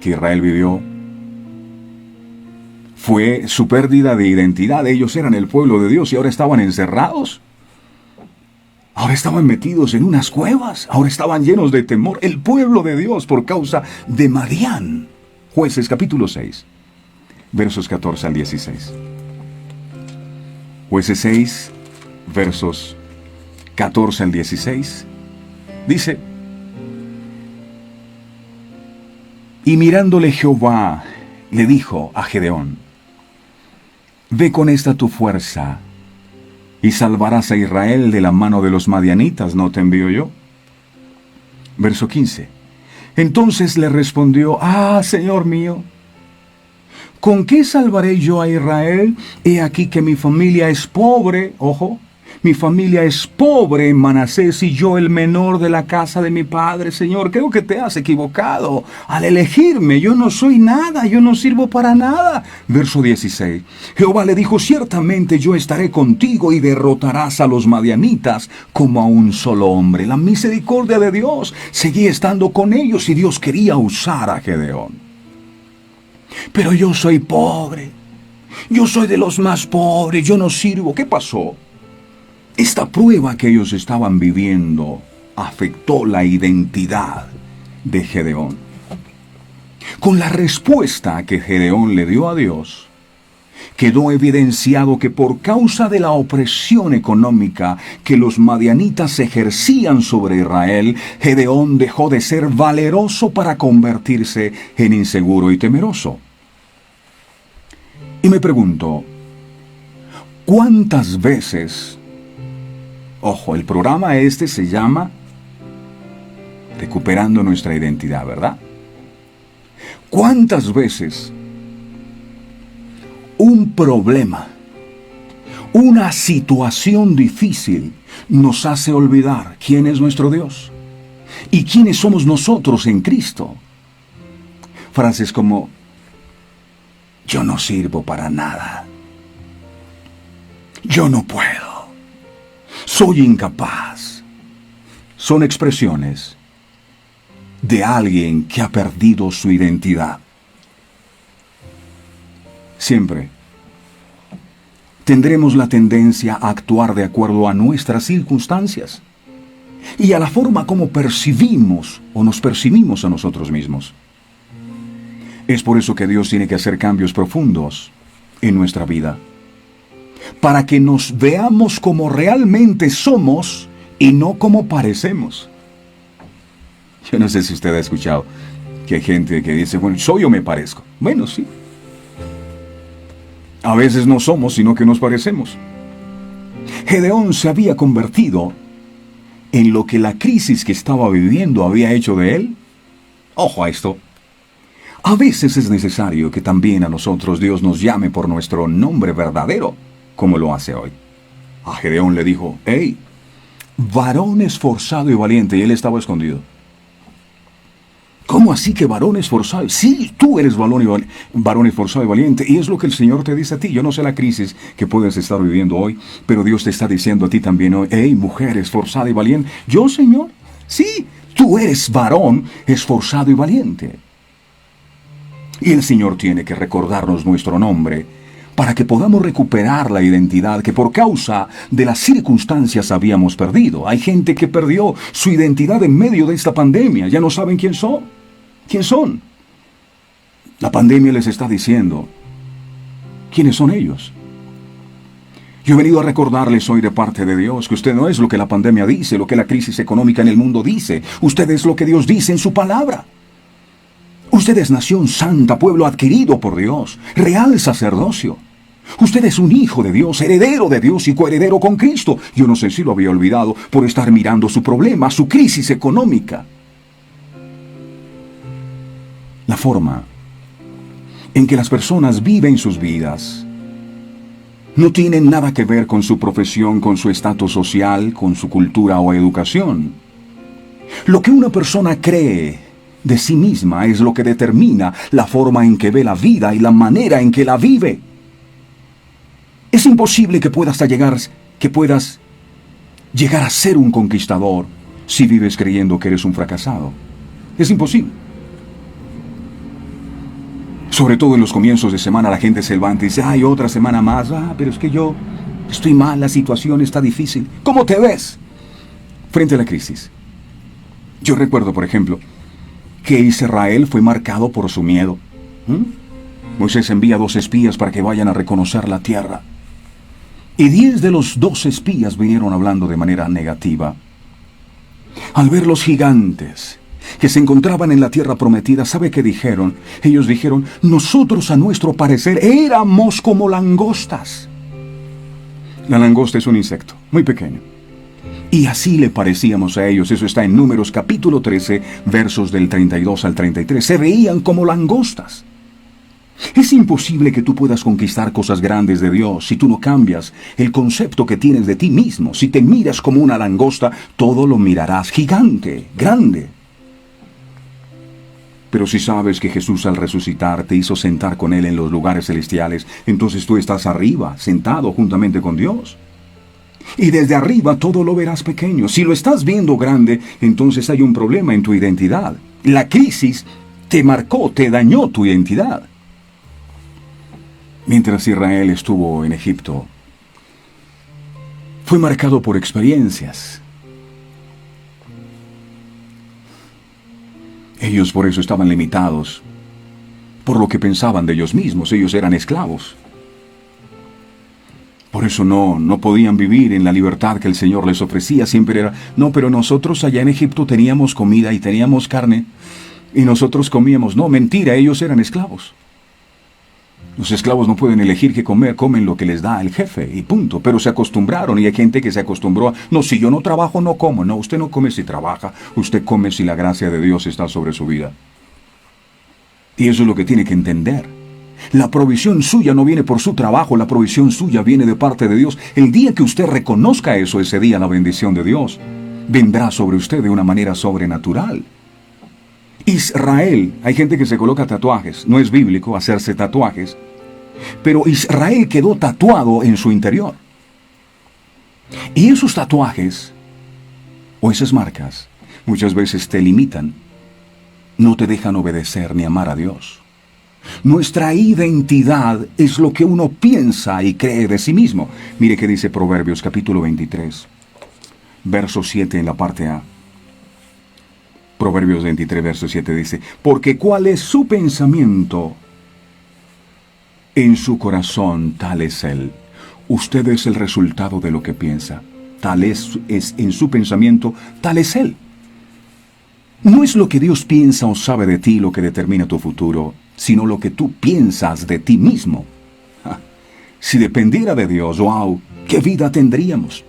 Speaker 4: que Israel vivió fue su pérdida de identidad. Ellos eran el pueblo de Dios y ahora estaban encerrados. Ahora estaban metidos en unas cuevas. Ahora estaban llenos de temor. El pueblo de Dios por causa de Madián. Jueces capítulo 6, versos 14 al 16. Jueces 6, versos 14 al 16. Dice: Y mirándole Jehová, le dijo a Gedeón: Ve con esta tu fuerza, y salvarás a Israel de la mano de los madianitas, ¿no te envío yo? Verso 15. Entonces le respondió: Señor mío, ¿con qué salvaré yo a Israel? He aquí que mi familia es pobre, ojo, mi familia es pobre en Manasés y yo el menor de la casa de mi padre. Señor, creo que te has equivocado al elegirme. Yo no soy nada, yo no sirvo para nada. Verso 16. Jehová le dijo: ciertamente yo estaré contigo y derrotarás a los madianitas como a un solo hombre. La misericordia de Dios seguía estando con ellos y Dios quería usar a Gedeón. Pero yo soy pobre, yo soy de los más pobres, yo no sirvo. ¿Qué pasó? Esta prueba que ellos estaban viviendo afectó la identidad de Gedeón. Con la respuesta que Gedeón le dio a Dios, quedó evidenciado que por causa de la opresión económica que los madianitas ejercían sobre Israel, Gedeón dejó de ser valeroso para convertirse en inseguro y temeroso. Y me pregunto, ¿cuántas veces... Ojo, el programa se llama Recuperando nuestra identidad, ¿verdad? ¿Cuántas veces un problema, una situación difícil nos hace olvidar quién es nuestro Dios y quiénes somos nosotros en Cristo? Frases como: yo no sirvo para nada, yo no puedo, soy incapaz, son expresiones de alguien que ha perdido su identidad. Siempre tendremos la tendencia a actuar de acuerdo a nuestras circunstancias y a la forma como percibimos o nos percibimos a nosotros mismos. Es por eso que Dios tiene que hacer cambios profundos en nuestra vida, para que nos veamos como realmente somos y no como parecemos. Yo no sé si usted ha escuchado que hay gente que dice: bueno, soy o me parezco. Bueno, sí. A veces no somos, sino que nos parecemos. Gedeón se había convertido en lo que la crisis que estaba viviendo había hecho de él. Ojo a esto. A veces es necesario que también a nosotros Dios nos llame por nuestro nombre verdadero, como lo hace hoy. A Gedeón le dijo: hey, varón esforzado y valiente, y él estaba escondido. ¿Cómo así que varón esforzado? Sí, tú eres varón esforzado y valiente, y es lo que el Señor te dice a ti. Yo no sé la crisis que puedes estar viviendo hoy, pero Dios te está diciendo a ti también hoy: hey, mujer esforzada y valiente. ¿Yo, Señor? Sí, tú eres varón esforzado y valiente. Y el Señor tiene que recordarnos nuestro nombre para que podamos recuperar la identidad que por causa de las circunstancias habíamos perdido. Hay gente que perdió su identidad en medio de esta pandemia. Ya no saben quién son. ¿Quién son? La pandemia les está diciendo quiénes son ellos. Yo he venido a recordarles hoy de parte de Dios que usted no es lo que la pandemia dice, lo que la crisis económica en el mundo dice. Usted es lo que Dios dice en su palabra. Usted es nación santa, pueblo adquirido por Dios, real sacerdocio. Usted es un hijo de Dios, heredero de Dios y coheredero con Cristo. Yo no sé si lo había olvidado por estar mirando su problema, su crisis económica. La forma en que las personas viven sus vidas no tiene nada que ver con su profesión, con su estatus social, con su cultura o educación. Lo que una persona cree de sí misma es lo que determina la forma en que ve la vida y la manera en que la vive. Es imposible que puedas llegar a ser un conquistador si vives creyendo que eres un fracasado. Es imposible. Sobre todo en los comienzos de semana la gente se levanta y dice, ¡ay, otra semana más! Pero es que yo estoy mal, la situación está difícil. ¿Cómo te ves frente a la crisis? Yo recuerdo, por ejemplo, que Israel fue marcado por su miedo. Moisés envía 2 espías para que vayan a reconocer la tierra. Y 10 de los 2 espías vinieron hablando de manera negativa. Al ver los gigantes que se encontraban en la tierra prometida, ¿sabe qué dijeron? Ellos dijeron, nosotros a nuestro parecer éramos como langostas. La langosta es un insecto muy pequeño. Y así le parecíamos a ellos. Eso está en Números capítulo 13, versos del 32 al 33. Se veían como langostas. Es imposible que tú puedas conquistar cosas grandes de Dios si tú no cambias el concepto que tienes de ti mismo. Si te miras como una langosta, todo lo mirarás gigante, grande. Pero si sabes que Jesús al resucitar te hizo sentar con Él en los lugares celestiales, entonces tú estás arriba, sentado juntamente con Dios. Y desde arriba todo lo verás pequeño. Si lo estás viendo grande, entonces hay un problema en tu identidad. La crisis te marcó, te dañó tu identidad. Mientras Israel estuvo en Egipto, fue marcado por experiencias. Ellos por eso estaban limitados, por lo que pensaban de ellos mismos. Ellos eran esclavos. Por eso no podían vivir en la libertad que el Señor les ofrecía. Siempre era, no, pero nosotros allá en Egipto teníamos comida y teníamos carne, y nosotros comíamos. No, mentira, ellos eran esclavos. Los esclavos no pueden elegir qué comer, comen lo que les da el jefe y punto. Pero se acostumbraron y hay gente que se acostumbró a, no, si yo no trabajo no como. No, usted no come si trabaja, usted come si la gracia de Dios está sobre su vida. Y eso es lo que tiene que entender. La provisión suya no viene por su trabajo, la provisión suya viene de parte de Dios. El día que usted reconozca eso, ese día la bendición de Dios vendrá sobre usted de una manera sobrenatural. Israel, hay gente que se coloca tatuajes, no es bíblico hacerse tatuajes, pero Israel quedó tatuado en su interior. Y esos tatuajes, o esas marcas, muchas veces te limitan, no te dejan obedecer ni amar a Dios. Nuestra identidad es lo que uno piensa y cree de sí mismo. Mire qué dice Proverbios capítulo 23, verso 7 en la parte A. Proverbios 23, verso 7 dice, porque cuál es su pensamiento en su corazón, tal es él. Usted es el resultado de lo que piensa. Tal es en su pensamiento, tal es él. No es lo que Dios piensa o sabe de ti lo que determina tu futuro, sino lo que tú piensas de ti mismo. Si dependiera de Dios, wow, ¿qué vida tendríamos?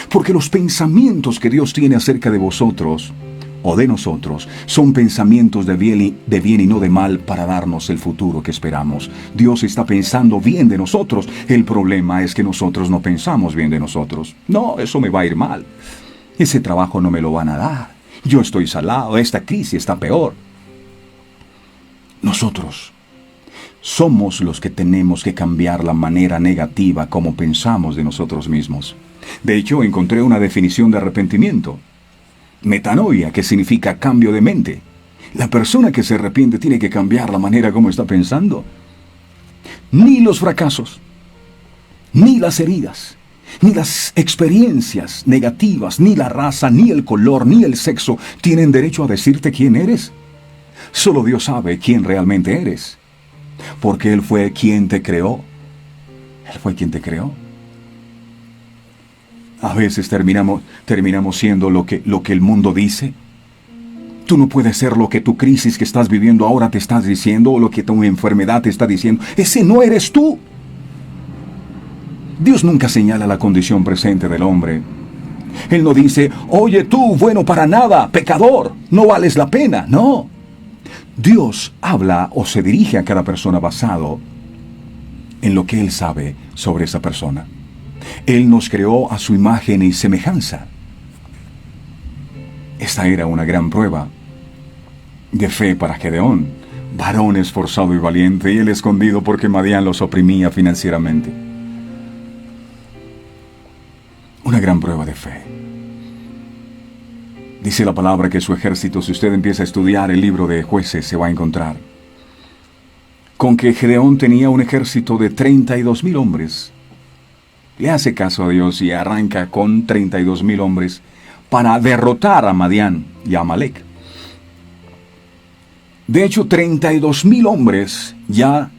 Speaker 4: Porque los pensamientos que Dios tiene acerca de vosotros o de nosotros son pensamientos de bien y no de mal para darnos el futuro que esperamos. Dios está pensando bien de nosotros. El problema es que nosotros no pensamos bien de nosotros. No, eso me va a ir mal. Ese trabajo no me lo van a dar. Yo estoy salado, esta crisis está peor. Nosotros somos los que tenemos que cambiar la manera negativa como pensamos de nosotros mismos. De hecho, encontré una definición de arrepentimiento. Metanoia, que significa cambio de mente. La persona que se arrepiente tiene que cambiar la manera como está pensando. Ni los fracasos, ni las heridas, ni las experiencias negativas, ni la raza, ni el color, ni el sexo tienen derecho a decirte quién eres. Solo Dios sabe quién realmente eres, porque Él fue quien te creó. Él fue quien te creó. A veces terminamos siendo lo que el mundo dice. Tú no puedes ser lo que tu crisis que estás viviendo ahora te estás diciendo o lo que tu enfermedad te está diciendo. Ese no eres tú. Dios nunca señala la condición presente del hombre. Él no dice, oye tú, bueno para nada, pecador, no vales la pena. No. Dios habla o se dirige a cada persona basado en lo que Él sabe sobre esa persona. Él nos creó a su imagen y semejanza. Esta era una gran prueba de fe para Gedeón, varón esforzado y valiente, y él escondido porque Madián los oprimía financieramente. Una gran prueba de fe. Dice la palabra que su ejército, si usted empieza a estudiar el libro de Jueces, se va a encontrar con que Gedeón tenía un ejército de 32,000 hombres. Le hace caso a Dios y arranca con 32,000 hombres para derrotar a Madián y a Amalek. De hecho, 32,000 hombres ya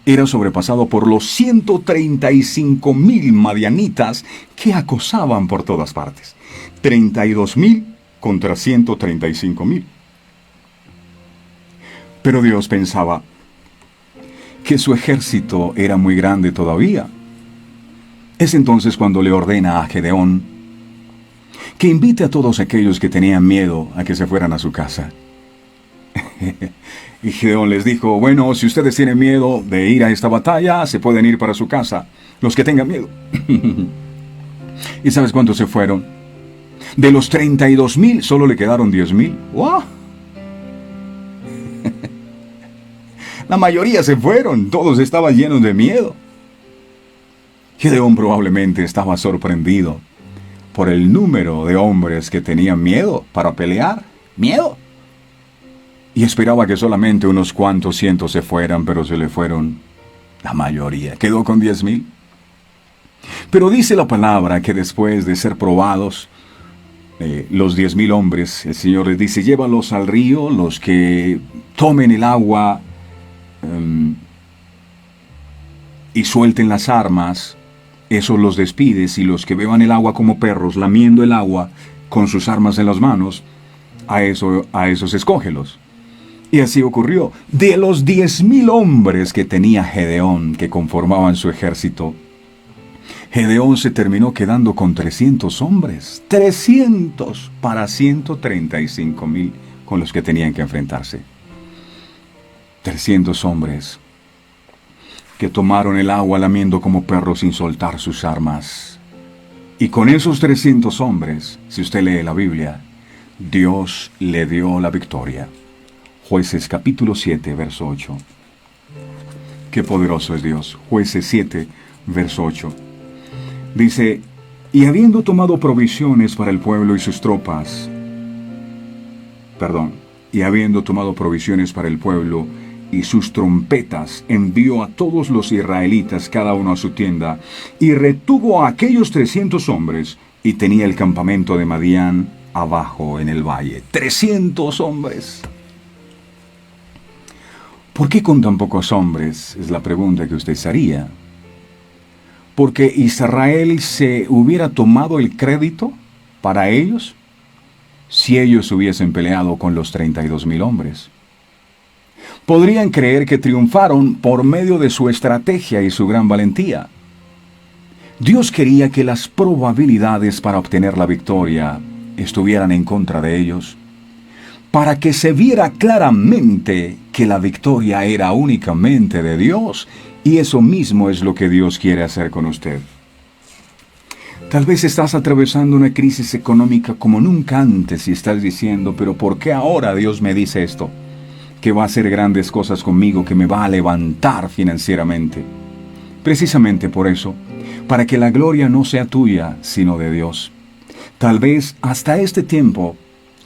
Speaker 4: era sobrepasado por los 135,000 madianitas que acosaban por todas partes. 32,000 contra 135,000. Pero Dios pensaba que su ejército era muy grande todavía. Es entonces cuando le ordena a Gedeón que invite a todos aquellos que tenían miedo a que se fueran a su casa. Y Gedeón les dijo, bueno, si ustedes tienen miedo de ir a esta batalla, se pueden ir para su casa, los que tengan miedo. ¿Y sabes cuántos se fueron? De los 32,000 solo le quedaron 10,000. ¡Wow! La mayoría se fueron, todos estaban llenos de miedo. Gedeón probablemente estaba sorprendido por el número de hombres que tenían miedo para pelear. ¡Miedo! Y esperaba que solamente unos cuantos cientos se fueran, pero se le fueron la mayoría. Quedó con 10,000. Pero dice la palabra que después de ser probados, los 10,000 hombres, el Señor les dice, llévalos al río, los que tomen el agua y suelten las armas, esos los despides, y los que beban el agua como perros, lamiendo el agua con sus armas en las manos, a esos escógelos. Y así ocurrió. De los 10,000 hombres que tenía Gedeón, que conformaban su ejército, Gedeón se terminó quedando con 300 hombres. 300 para 135,000 con los que tenían que enfrentarse. 300 hombres que tomaron el agua lamiendo como perros sin soltar sus armas. Y con esos 300 hombres, si usted lee la Biblia, Dios le dio la victoria. Jueces capítulo 7, verso 8. Qué poderoso es Dios. Jueces 7, verso 8. Dice, y habiendo tomado provisiones para el pueblo y sus tropas, y habiendo tomado provisiones para el pueblo y sus trompetas, envió a todos los israelitas, cada uno a su tienda, y retuvo a aquellos 300 hombres, y tenía el campamento de Madián abajo en el valle. 300 hombres. ¿Por qué con tan pocos hombres? Es la pregunta que usted se haría. ¿Porque Israel se hubiera tomado el crédito para ellos si ellos hubiesen peleado con los 32,000 hombres? Podrían creer que triunfaron por medio de su estrategia y su gran valentía. Dios quería que las probabilidades para obtener la victoria estuvieran en contra de ellos, para que se viera claramente que la victoria era únicamente de Dios, y eso mismo es lo que Dios quiere hacer con usted. Tal vez estás atravesando una crisis económica como nunca antes y estás diciendo, pero ¿por qué ahora Dios me dice esto? Que va a hacer grandes cosas conmigo, que me va a levantar financieramente. Precisamente por eso, para que la gloria no sea tuya, sino de Dios. Tal vez hasta este tiempo,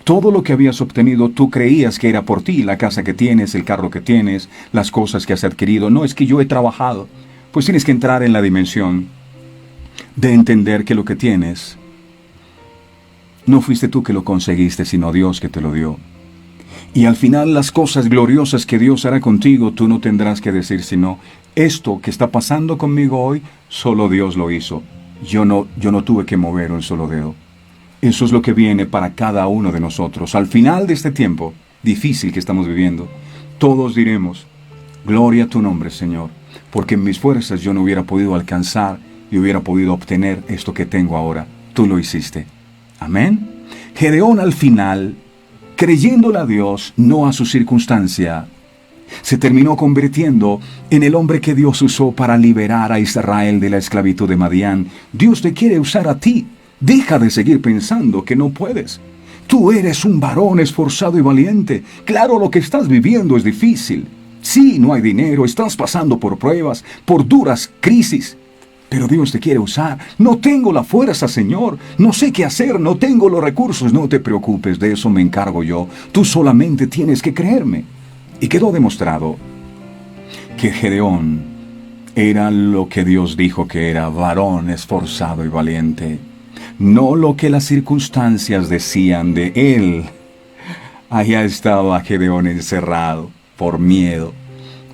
Speaker 4: todo lo que habías obtenido tú creías que era por ti, la casa que tienes, el carro que tienes, las cosas que has adquirido. No, es que yo he trabajado. Pues tienes que entrar en la dimensión de entender que lo que tienes, no fuiste tú que lo conseguiste, sino Dios que te lo dio. Y al final las cosas gloriosas que Dios hará contigo, tú no tendrás que decir sino, esto que está pasando conmigo hoy, solo Dios lo hizo. Yo no tuve que mover un solo dedo. Eso es lo que viene para cada uno de nosotros. Al final de este tiempo difícil que estamos viviendo, todos diremos, gloria a tu nombre, Señor, porque en mis fuerzas yo no hubiera podido alcanzar y hubiera podido obtener esto que tengo ahora. Tú lo hiciste. Amén. Gedeón al final, creyéndole a Dios, no a su circunstancia, se terminó convirtiendo en el hombre que Dios usó para liberar a Israel de la esclavitud de Madián. Dios te quiere usar a ti. Deja de seguir pensando que no puedes. Tú eres un varón esforzado y valiente. Claro, lo que estás viviendo es difícil. Sí, no hay dinero, estás pasando por pruebas, por duras crisis. Pero Dios te quiere usar. No tengo la fuerza, Señor. No sé qué hacer, no tengo los recursos. No te preocupes, de eso me encargo yo. Tú solamente tienes que creerme. Y quedó demostrado que Gedeón era lo que Dios dijo que era, varón esforzado y valiente. No lo que las circunstancias decían de él. Allá estaba Gedeón encerrado por miedo.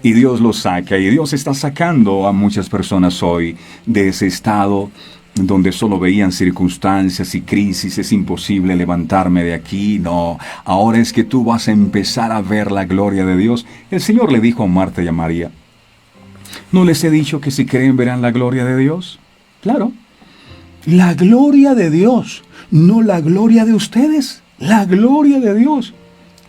Speaker 4: Y Dios lo saca, y Dios está sacando a muchas personas hoy de ese estado donde solo veían circunstancias y crisis. Es imposible levantarme de aquí. No, ahora es que tú vas a empezar a ver la gloria de Dios. El Señor le dijo a Marta y a María, ¿no les he dicho que si creen verán la gloria de Dios? Claro. La gloria de Dios, no la gloria de ustedes, la gloria de Dios.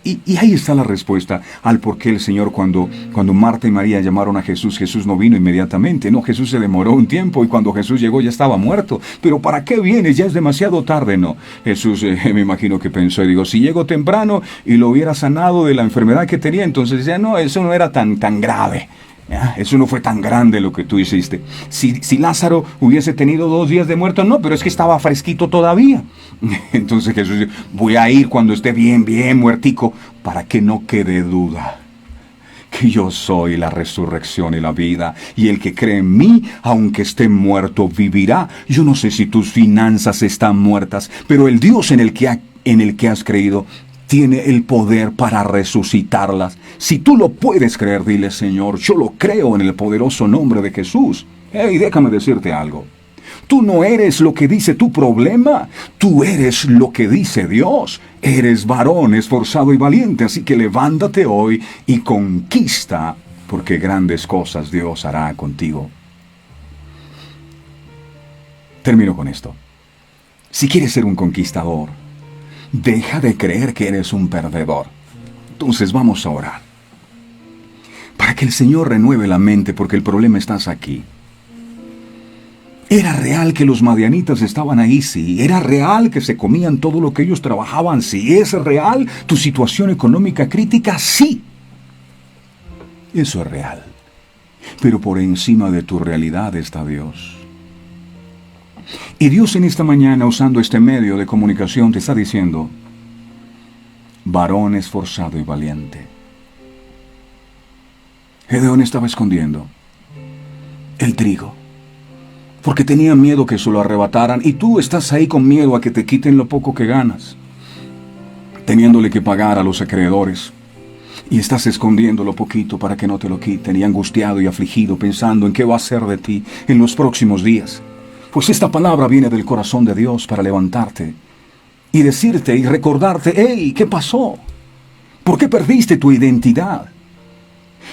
Speaker 4: Y ahí está la respuesta al por qué el Señor cuando Marta y María llamaron a Jesús, Jesús no vino inmediatamente. No, Jesús se demoró un tiempo y cuando Jesús llegó ya estaba muerto. Pero ¿para qué vienes? Ya es demasiado tarde. No, Jesús me imagino que pensó y digo, si llego temprano y lo hubiera sanado de la enfermedad que tenía, entonces ya no, eso no era tan grave. Eso no fue tan grande lo que tú hiciste. Si Lázaro hubiese tenido 2 días de muerto, no, pero es que estaba fresquito todavía. Entonces Jesús dijo, voy a ir cuando esté bien muertico, para que no quede duda que yo soy la resurrección y la vida, y el que cree en mí, aunque esté muerto, vivirá. Yo no sé si tus finanzas están muertas, pero el Dios en el que has creído tiene el poder para resucitarlas. Si tú lo puedes creer, dile, Señor, yo lo creo en el poderoso nombre de Jesús. Hey, déjame decirte algo. Tú no eres lo que dice tu problema, tú eres lo que dice Dios. Eres varón esforzado y valiente, así que levántate hoy y conquista, porque grandes cosas Dios hará contigo. Termino con esto. Si quieres ser un conquistador, deja de creer que eres un perdedor. Entonces vamos a orar para que el Señor renueve la mente, porque el problema estás aquí. Era real que los madianitas estaban ahí, sí. Era real que se comían todo lo que ellos trabajaban, sí. Es real tu situación económica crítica, sí. Eso es real. Pero por encima de tu realidad está Dios. Y Dios en esta mañana, usando este medio de comunicación, te está diciendo, varón esforzado y valiente. Gedeón estaba escondiendo el trigo, porque tenía miedo que se lo arrebataran, y tú estás ahí con miedo a que te quiten lo poco que ganas, teniéndole que pagar a los acreedores, y estás escondiendo lo poquito para que no te lo quiten, y angustiado y afligido, pensando en qué va a ser de ti en los próximos días. Pues esta palabra viene del corazón de Dios para levantarte y decirte y recordarte, hey, ¿qué pasó? ¿Por qué perdiste tu identidad?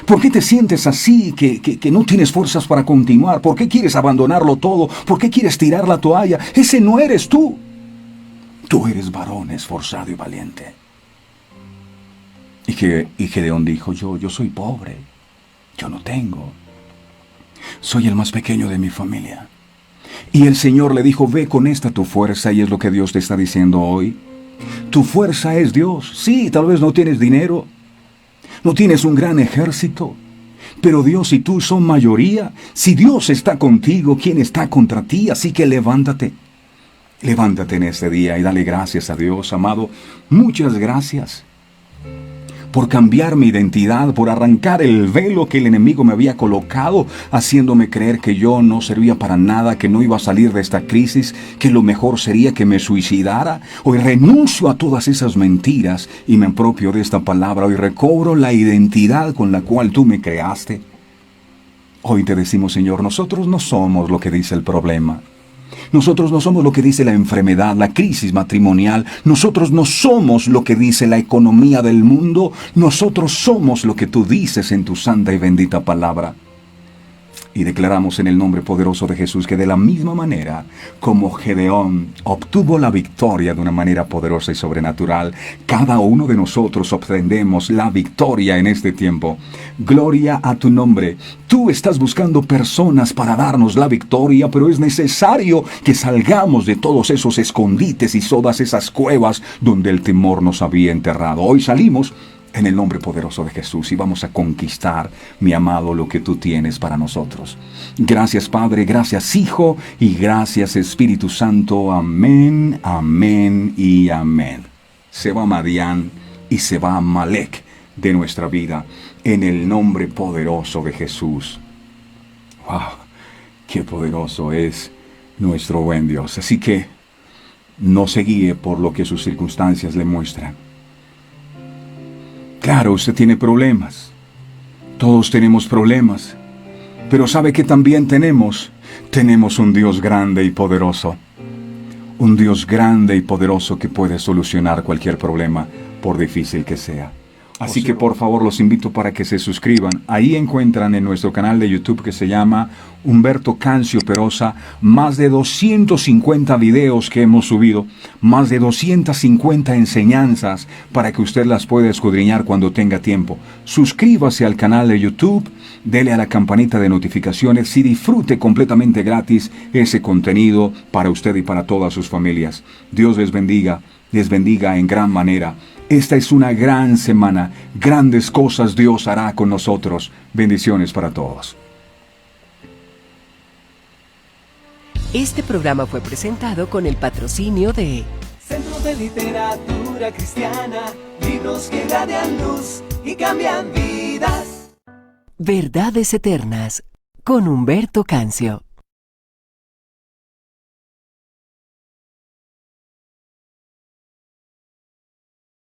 Speaker 4: ¿Por qué te sientes así, que no tienes fuerzas para continuar? ¿Por qué quieres abandonarlo todo? ¿Por qué quieres tirar la toalla? Ese no eres tú. Tú eres varón esforzado y valiente. Y Gedeón dijo, yo soy pobre, yo no tengo. Soy el más pequeño de mi familia. Y el Señor le dijo, ve con esta tu fuerza, y es lo que Dios te está diciendo hoy. Tu fuerza es Dios. Sí, tal vez no tienes dinero, no tienes un gran ejército, pero Dios y tú son mayoría. Si Dios está contigo, ¿quién está contra ti? Así que levántate. Levántate en este día y dale gracias a Dios, amado. Muchas gracias por cambiar mi identidad, por arrancar el velo que el enemigo me había colocado, haciéndome creer que yo no servía para nada, que no iba a salir de esta crisis, que lo mejor sería que me suicidara. Hoy renuncio a todas esas mentiras y me apropio de esta palabra. Hoy recobro la identidad con la cual tú me creaste. Hoy te decimos, Señor, nosotros no somos lo que dice el problema. Nosotros no somos lo que dice la enfermedad, la crisis matrimonial. Nosotros no somos lo que dice la economía del mundo. Nosotros somos lo que tú dices en tu santa y bendita palabra. Y declaramos en el nombre poderoso de Jesús que de la misma manera como Gedeón obtuvo la victoria de una manera poderosa y sobrenatural, cada uno de nosotros obtendremos la victoria en este tiempo. Gloria a tu nombre. Tú estás buscando personas para darnos la victoria, pero es necesario que salgamos de todos esos escondites y todas esas cuevas donde el temor nos había enterrado. Hoy salimos en el nombre poderoso de Jesús y vamos a conquistar, mi amado, lo que tú tienes para nosotros. Gracias, Padre, gracias, Hijo, y gracias, Espíritu Santo. Amén, amén y amén. Se va Madián y se va Amalek de nuestra vida en el nombre poderoso de Jesús. ¡Wow! ¡Qué poderoso es nuestro buen Dios! Así que no se guíe por lo que sus circunstancias le muestran. Claro, usted tiene problemas. Todos tenemos problemas. Pero ¿sabe qué también tenemos? Tenemos un Dios grande y poderoso. Un Dios grande y poderoso que puede solucionar cualquier problema, por difícil que sea. Así que por favor los invito para que se suscriban. Ahí encuentran en nuestro canal de YouTube que se llama Humberto Cancio Perosa más de 250 videos que hemos subido, más de 250 enseñanzas para que usted las pueda escudriñar cuando tenga tiempo. Suscríbase al canal de YouTube, dele a la campanita de notificaciones y disfrute completamente gratis ese contenido para usted y para todas sus familias. Dios les bendiga en gran manera. Esta es una gran semana. Grandes cosas Dios hará con nosotros. Bendiciones para todos.
Speaker 1: Este programa fue presentado con el patrocinio de
Speaker 2: Centro de Literatura Cristiana, libros que irradian luz y cambian vidas.
Speaker 1: Verdades Eternas con Humberto Cancio.